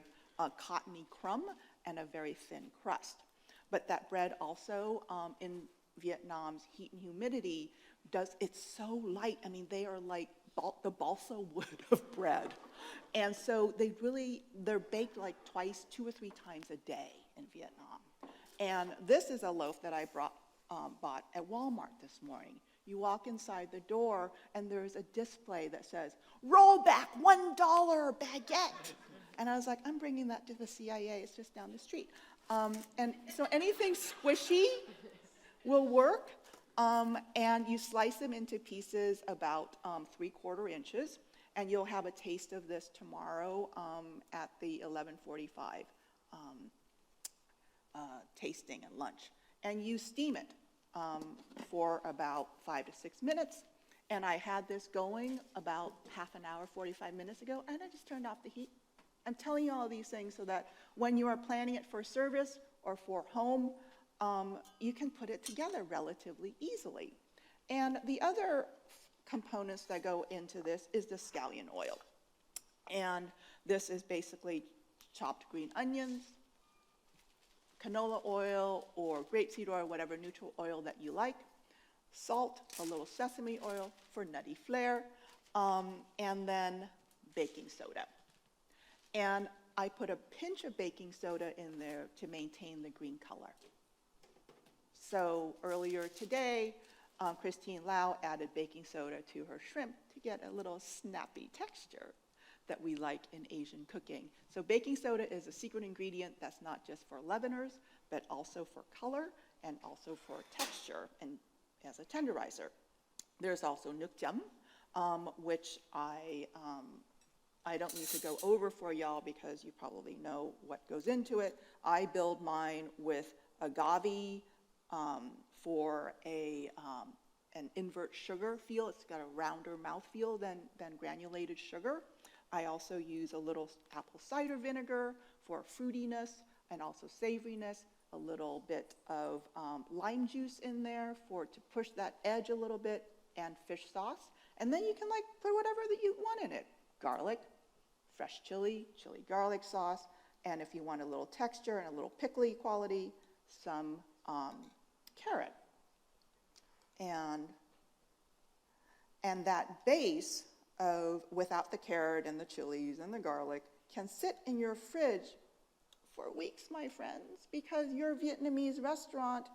cottony crumb and a very thin crust. But that bread also, in Vietnam's heat and humidity, it's so light. I mean, they are like the balsa wood of bread. And so they're baked like twice, 2 or 3 times a day in Vietnam. And this is a loaf that I bought at Walmart this morning. You walk inside the door, and there's a display that says, "Rollback $1 baguette." And I was like, I'm bringing that to the CIA. It's just down the street. And so anything squishy will work. And you slice them into pieces about 3/4 inches. And you'll have a taste of this tomorrow at the 11:45 tasting and lunch. And you steam it for about 5 to 6 minutes. And I had this going about half an hour, 45 minutes ago, and I just turned off the heat. I'm telling you all these things so that when you are planning it for service or for home, you can put it together relatively easily. And the other components that go into this is the scallion oil. And this is basically chopped green onions, canola oil or grapeseed oil, whatever neutral oil that you like, salt, a little sesame oil for nutty flair, and then baking soda. And I put a pinch of baking soda in there to maintain the green color. So earlier today, Christine Lau added baking soda to her shrimp to get a little snappy texture that we like in Asian cooking. So baking soda is a secret ingredient that's not just for leaveners, but also for color and also for texture and as a tenderizer. There's also nukjam, which I don't need to go over for y'all because you probably know what goes into it. I build mine with agave for an invert sugar feel. It's got a rounder mouth feel than granulated sugar. I also use a little apple cider vinegar for fruitiness and also savoriness, a little bit of lime juice in there to push that edge a little bit, and fish sauce. And then you can put whatever that you want in it. Garlic, fresh chili garlic sauce, and if you want a little texture and a little pickly quality, some carrot. And that base without the carrot and the chilies and the garlic can sit in your fridge for weeks, my friends, because your Vietnamese restaurant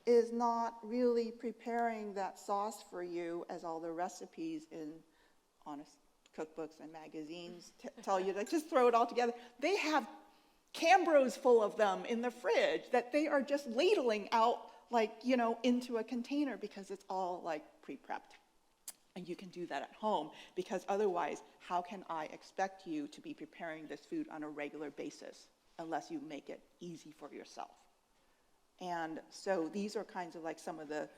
is not really preparing that sauce for you as all the recipes in honest cookbooks and magazines tell you to just throw it all together. They have Cambros full of them in the fridge that they are just ladling out into a container because it's all pre-prepped. And you can do that at home because otherwise, how can I expect you to be preparing this food on a regular basis unless you make it easy for yourself? And so these are kinds of some of the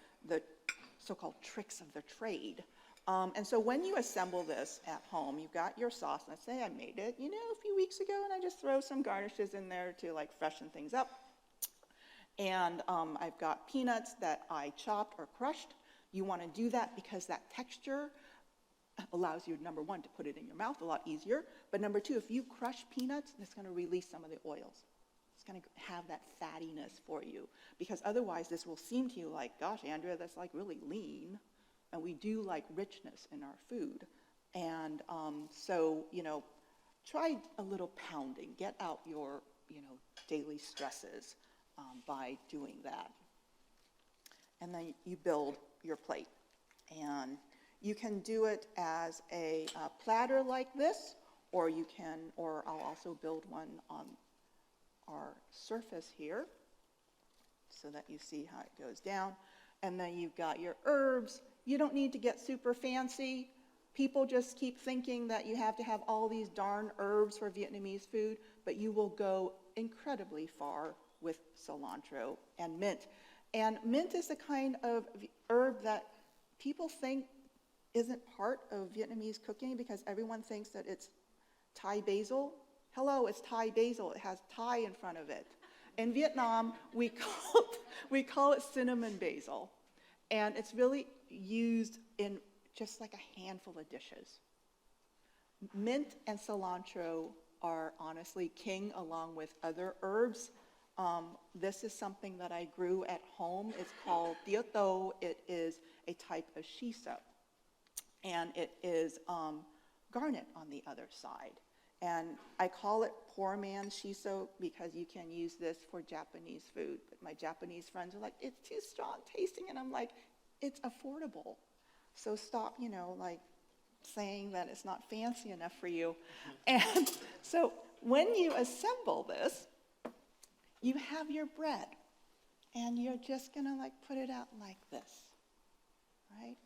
so-called tricks of the trade. And so when you assemble this at home, you've got your sauce. Let's say I made it, a few weeks ago, and I just throw some garnishes in there to freshen things up. And I've got peanuts that I chopped or crushed. You want to do that because that texture allows you, number one, to put it in your mouth a lot easier. But number two, if you crush peanuts, it's going to release some of the oils. It's going to have that fattiness for you. Because otherwise, this will seem to you like, gosh, Andrea, that's really lean. And we do like richness in our food. And so, try a little pounding. Get out your, daily stresses by doing that. And then you build your plate. And you can do it as a platter like this, or I'll also build one on our surface here so that you see how it goes down. And then you've got your herbs. You don't need to get super fancy. People just keep thinking that you have to have all these darn herbs for Vietnamese food, but you will go incredibly far with cilantro and mint. And mint is the kind of herb that people think isn't part of Vietnamese cooking because everyone thinks that it's Thai basil. Hello, it's Thai basil. It has Thai in front of it. In Vietnam, we call it cinnamon basil. And it's really used in just like a handful of dishes. Mint and cilantro are honestly king along with other herbs. This is something that I grew at home. It's called tio tô. It is a type of shiso. And it is garnet on the other side. And I call it poor man's shiso because you can use this for Japanese food. But my Japanese friends are like, it's too strong tasting. And I'm like, it's affordable. So stop, like saying that it's not fancy enough for you. And so when you assemble this, you have your bread. And you're just going to like put it out like this, right?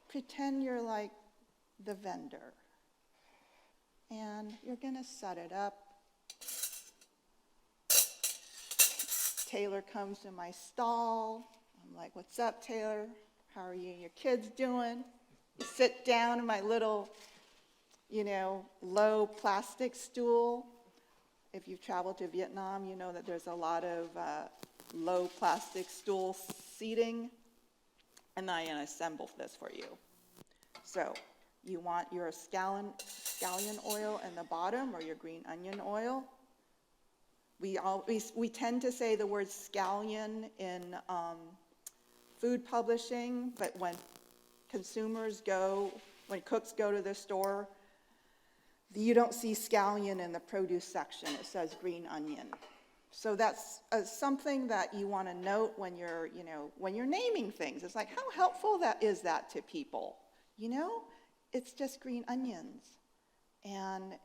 Pretend you're like the vendor. And you're going to set it up. Taylor comes to my stall. I'm like, what's up, Taylor? How are you and your kids doing? You sit down in my little, low plastic stool. If you've traveled to Vietnam, you know that there's a lot of low plastic stool seating. And I assemble this for you. So you want your scallion oil in the bottom or your green onion oil. We tend to say the word scallion in food publishing, but when cooks go to the store, you don't see scallion in the produce section. It says green onion. So that's something that you want to note when you're naming things. It's like, how helpful is that to people? It's just green onions. And,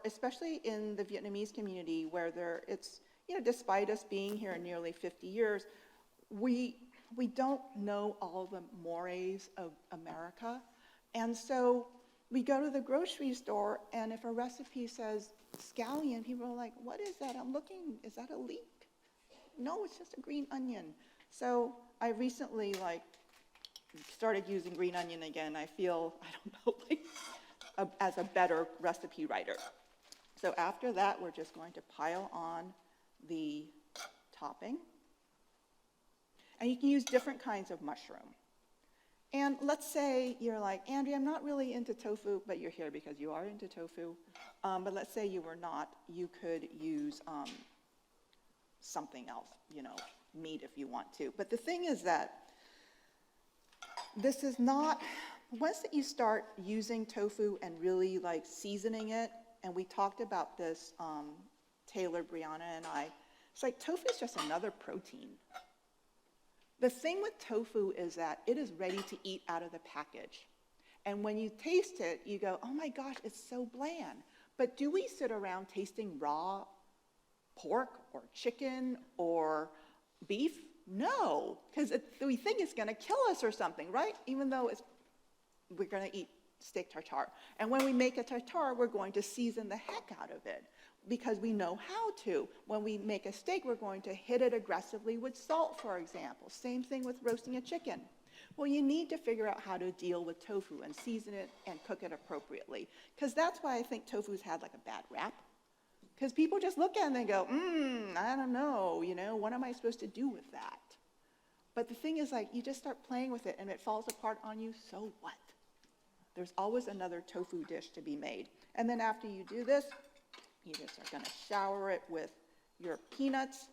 especially in the Vietnamese community where despite us being here nearly 50 years, we don't know all the mores of America. And so we go to the grocery store, and if a recipe says scallion, people are like, what is that? I'm looking, is that a leek? No, it's just a green onion. So I recently, started using green onion again. I feel, as a better recipe writer. So after that, we're just going to pile on the topping. And you can use different kinds of mushroom. And let's say you're like, Andrea, I'm not really into tofu, but you're here because you are into tofu. But let's say you were not, you could use something else, meat if you want to. But the thing is that this is not, once that you start using tofu and really seasoning it, and we talked about this, Taylor, Breana, and I, it's like tofu is just another protein. The thing with tofu is that it is ready to eat out of the package. And when you taste it, you go, oh my gosh, it's so bland. But do we sit around tasting raw pork or chicken or beef? No, because we think it's going to kill us or something, right? Even though we're going to eat steak tartare. And when we make a tartare, we're going to season the heck out of it because we know how to. When we make a steak, we're going to hit it aggressively with salt, for example. Same thing with roasting a chicken. Well, you need to figure out how to deal with tofu and season it and cook it appropriately. Because that's why I think tofu's had a bad rap. Because people just look at it and they go, I don't know, what am I supposed to do with that? But the thing is, you just start playing with it and it falls apart on you, so what? There's always another tofu dish to be made. And then after you do this, you just are going to shower it with your peanuts.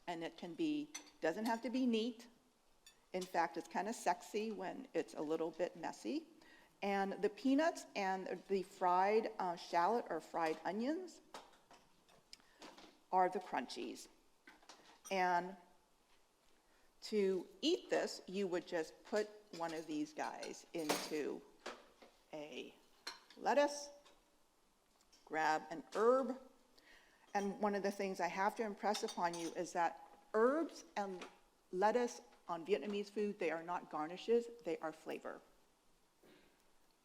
And it doesn't have to be neat. In fact, it's kind of sexy when it's a little bit messy. And the peanuts and the fried shallot or fried onions are the crunchies. And to eat this, you would just put one of these guys into a lettuce, grab an herb. And one of the things I have to impress upon you is that herbs and lettuce on Vietnamese food, they are not garnishes, they are flavor.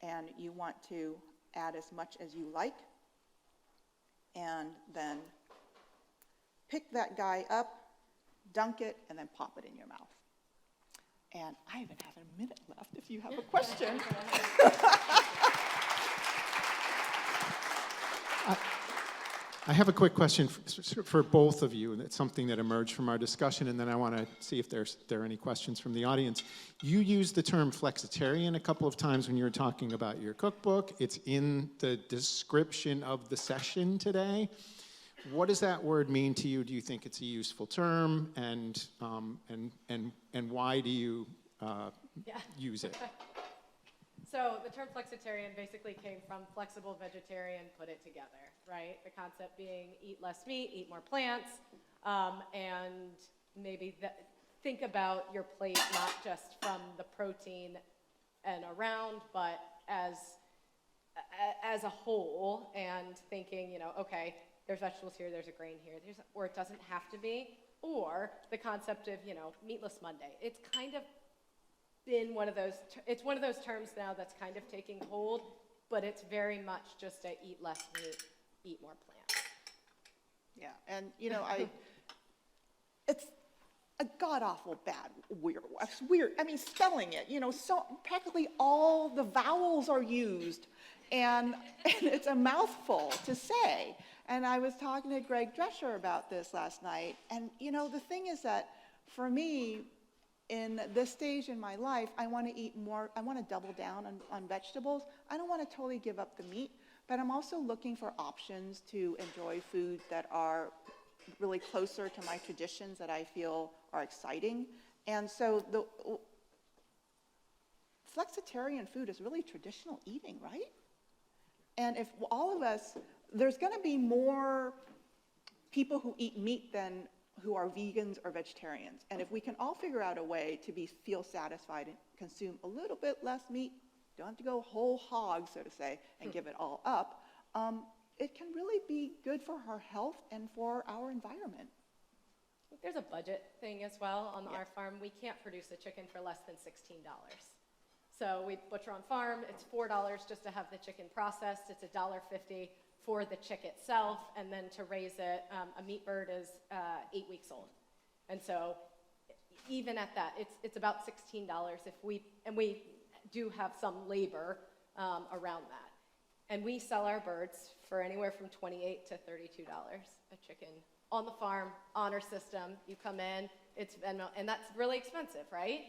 And you want to add as much as you like, and then pick that guy up, dunk it, and then pop it in your mouth. And I even have a minute left if you have a question. I have a quick question for both of you, and it's something that emerged from our discussion, and then I want to see if there are any questions from the audience. You used the term flexitarian a couple of times when you were talking about your cookbook. It's in the description of the session today. What does that word mean to you? Do you think it's a useful term, and why do you use it? So the term flexitarian basically came from flexible vegetarian, put it together, right? The concept being eat less meat, eat more plants, and maybe think about your plate not just from the protein and around, but as a whole, and thinking, you know, okay, there's vegetables here, there's a grain here, or it doesn't have to be, or the concept of, you know, meatless Monday. It's kind of been one of those terms now that's kind of taking hold, but it's very much just a eat less meat, eat more plants. Yeah, and you know, it's a god-awful bad, weird, I mean, spelling it, you know, so practically all the vowels are used, and it's a mouthful to say. And I was talking to Greg Drescher about this last night, and you know, the thing is that for me, in this stage in my life, I want to eat more, I want to double down on vegetables. I don't want to totally give up the meat, but I'm also looking for options to enjoy food that are really closer to my traditions that I feel are exciting. And so the flexitarian food is really traditional eating, right? And if all of us, there's going to be more people who eat meat than who are vegans or vegetarians. And if we can all figure out a way to feel satisfied and consume a little bit less meat, don't have to go whole hog, so to say, and give it all up, it can really be good for our health and for our environment. There's a budget thing as well on our farm. We can't produce a chicken for less than $16. So we butcher on farm, it's $4 just to have the chicken processed, it's $1.50 for the chick itself, and then to raise it, a meat bird is 8 weeks old. And so even at that, it's about $16 and we do have some labor around that. And we sell our birds for anywhere from $28 to $32 a chicken on the farm, honor system. You come in, it's Venmo, and that's really expensive, right?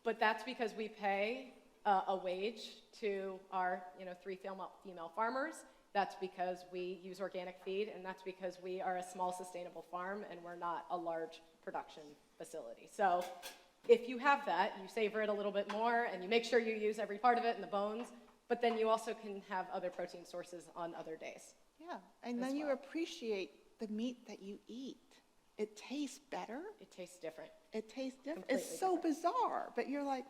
But that's because we pay a wage to our 3 female farmers. That's because we use organic feed, and that's because we are a small sustainable farm and we're not a large production facility. So if you have that, you savor it a little bit more and you make sure you use every part of it and the bones, but then you also can have other protein sources on other days. Yeah, and then you appreciate the meat that you eat. It tastes better. It tastes different. It tastes different. Completely It's so different. bizarre, but you're like,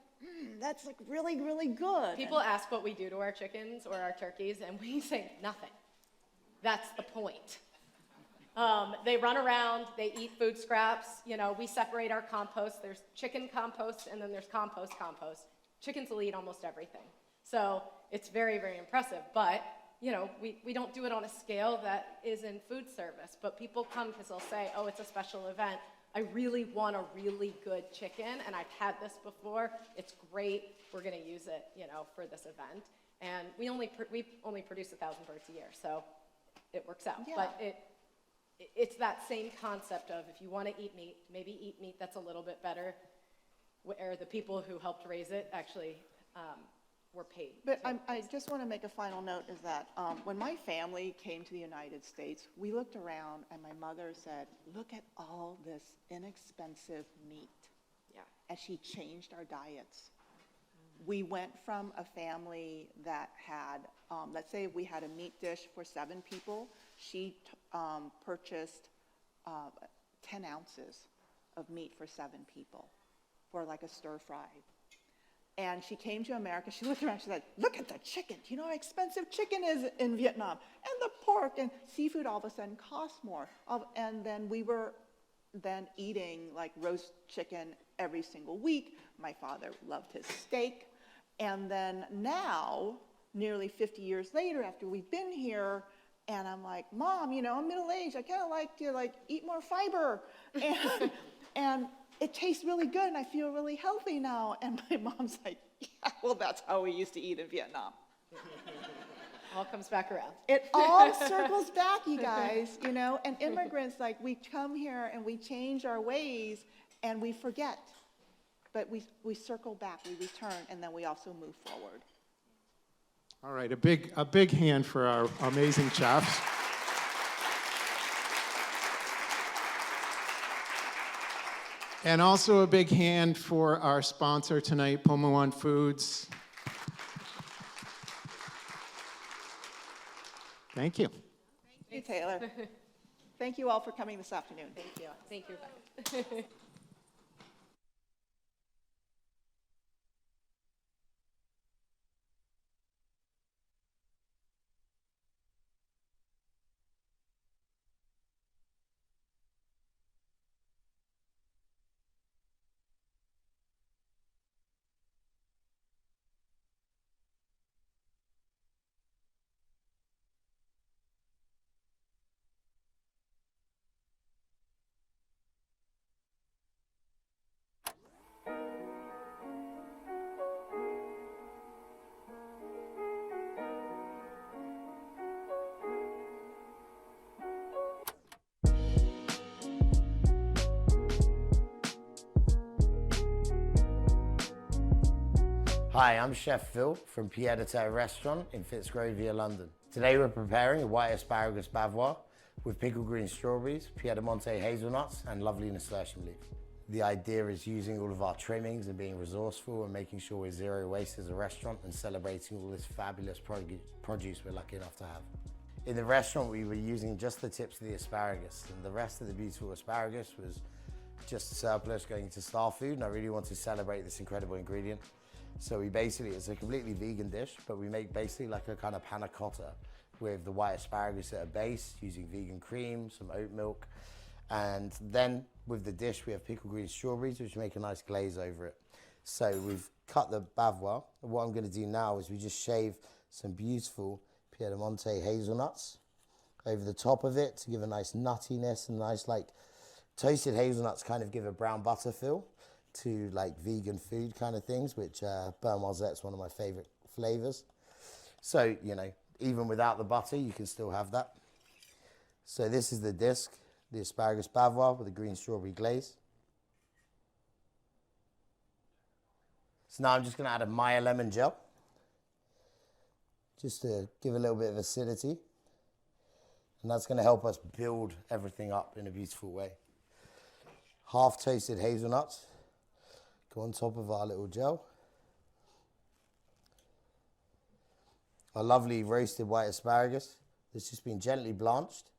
that's like really, really good. People ask what we do to our chickens or our turkeys, and we say nothing. That's the point. They run around, they eat food scraps. You know, we separate our compost. There's chicken compost, and then there's compost. Chickens will eat almost everything. So it's very, very impressive. But, you know, we don't do it on a scale that is in food service. But people come because they'll say, oh, it's a special event. I really want a really good chicken, and I've had this before. It's great. We're going to use it, for this event. And we only produce 1,000 birds a year, so it works out. Yeah. But it's that same concept of if you want to eat meat, maybe eat meat that's a little bit better, where the people who helped raise it actually were paid. But I just want to make a final note is that when my family came to the United States, we looked around and my mother said, look at all this inexpensive meat. Yeah. And she changed our diets. We went from a family that had, let's say we had a meat dish for 7 people. She purchased 10 ounces of meat for 7 people for like a stir fry. And she came to America, she looked around, she said, look at the chicken. Do you know how expensive chicken is in Vietnam? And the pork and seafood all of a sudden costs more. And then we were then eating like roast chicken every single week. My father loved his steak. And then now, nearly 50 years later, after we've been here, and I'm like, Mom, I'm middle-aged. I kind of like to eat more fiber. And it tastes really good, and I feel really healthy now. And my mom's like, yeah, well, that's how we used to eat in Vietnam. All comes back around. It all circles back, you guys, you know, and immigrants, like, we come here and we change our ways and we forget. But we circle back, we return, and then we also move forward. All right, a big hand for our amazing chefs. And also a big hand for our sponsor tonight, Pomoan Foods. Thank you. Thank you, Taylor. Thank you all for coming this afternoon. Thank you. Thank you, Rebecca. Hi, I'm Chef Phil from Pied à Terre Restaurant in Fitzrovia, London. Today we're preparing a white asparagus bavoir with pickled green strawberries, Piedemonte hazelnuts, and lovely nasturtium leaf. The idea is using all of our trimmings and being resourceful and making sure we're zero waste as a restaurant and celebrating all this fabulous produce we're lucky enough to have. In the restaurant we were using just the tips of the asparagus, and the rest of the beautiful asparagus was just surplus going to star food, and I really want to celebrate this incredible ingredient. So it's a completely vegan dish, but we make basically like a kind of panna cotta with the white asparagus at a base, using vegan cream, some oat milk. And then with the dish, we have pickled green strawberries, which make a nice glaze over it. So we've cut the bavoir. What I'm gonna do now is we just shave some beautiful Piedemonte hazelnuts over the top of it to give a nice nuttiness, and nice like toasted hazelnuts kind of give a brown butter feel to like vegan food kind of things, which beurre noisette's one of my favorite flavors. So, you know, even without the butter, you can still have that. So this is the disc, the asparagus bavoir with a green strawberry glaze. So now I'm just gonna add a Maya lemon gel, just to give a little bit of acidity. And that's gonna help us build everything up in a beautiful way. Half toasted hazelnuts go on top of our little gel. Our lovely roasted white asparagus that's just been gently blanched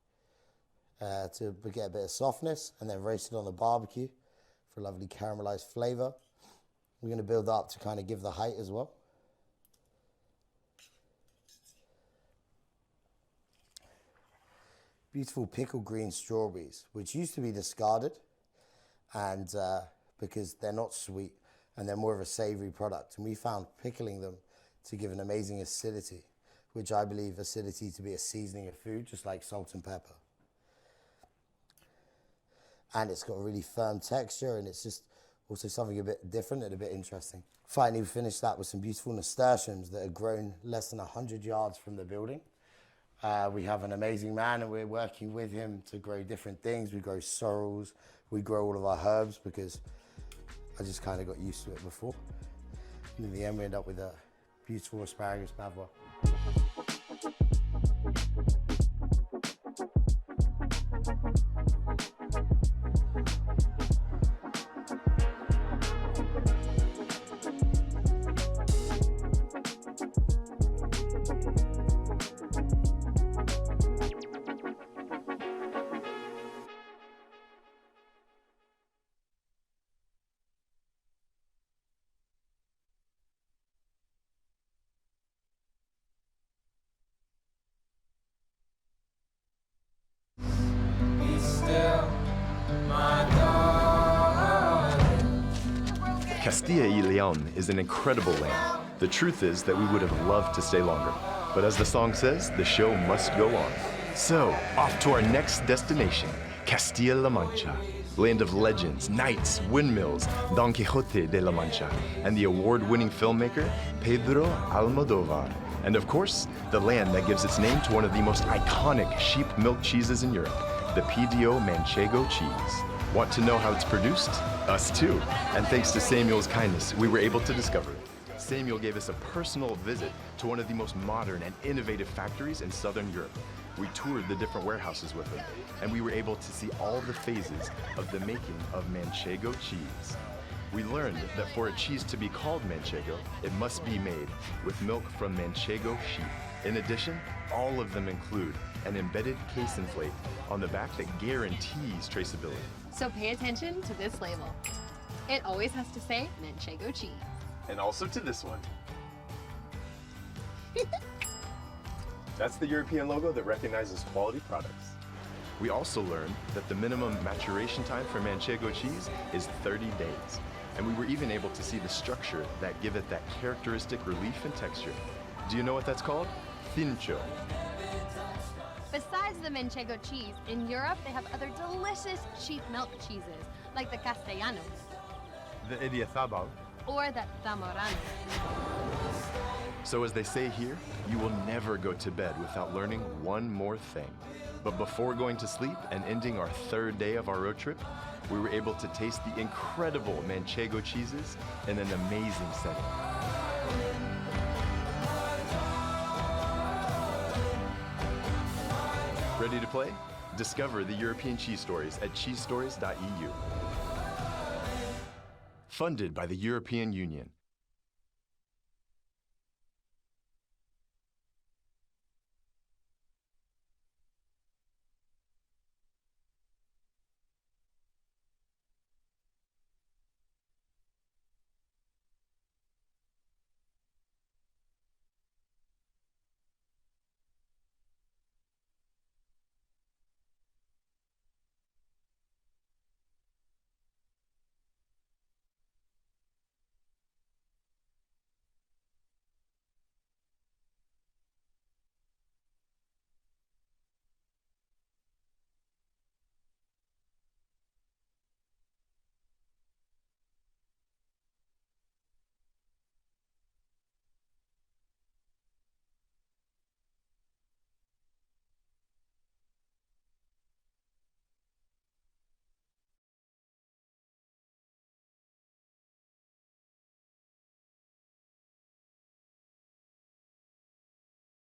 to get a bit of softness, and then roasted on the barbecue for a lovely caramelized flavor. We're going to build that up to kind of give the height as well. Beautiful pickled green strawberries, which used to be discarded, and because they're not sweet and they're more of a savory product. And we found pickling them to give an amazing acidity, which I believe acidity to be a seasoning of food, just like salt and pepper. And it's got a really firm texture, and it's just also something a bit different and a bit interesting. Finally, we finished that with some beautiful nasturtiums that are grown less than 100 yards from the building. We have an amazing man, and we're working with him to grow different things. We grow sorrels, we grow all of our herbs, because I just kind of got used to it before. And in the end, we end up with a beautiful asparagus bavoir. Castilla y León is an incredible land. The truth is that we would have loved to stay longer. But as the song says, the show must go on. So, off to our next destination, Castilla-La Mancha, land of legends, knights, windmills, Don Quixote de la Mancha, and the award-winning filmmaker Pedro Almodóvar. And of course, the land that gives its name to one of the most iconic sheep milk cheeses in Europe, the PDO Manchego cheese. Want to know how it's produced? Us too. And thanks to Samuel's kindness, we were able to discover it. Samuel gave us a personal visit to one of the most modern and innovative factories in Southern Europe. We toured the different warehouses with him, and we were able to see all the phases of the making of Manchego cheese. We learned that for a cheese to be called Manchego, it must be made with milk from Manchego sheep. In addition, all of them include an embedded casein plate on the back that guarantees traceability. So pay attention to this label. It always has to say Manchego cheese. And also to this one. That's the European logo that recognizes quality products. We also learned that the minimum maturation time for Manchego cheese is 30 days. And we were even able to see the structure that give it that characteristic relief and texture. Do you know what that's called? Fincho. Besides the Manchego cheese, in Europe they have other delicious sheep milk cheeses, like the Castellano The Idiazabal. or the Zamorano. So as they say here, you will never go to bed without learning one more thing. But before going to sleep and ending our third day of our road trip, we were able to taste the incredible Manchego cheeses in an amazing setting. Ready to play? Discover the European cheese stories at cheesestories.eu. Funded by the European Union,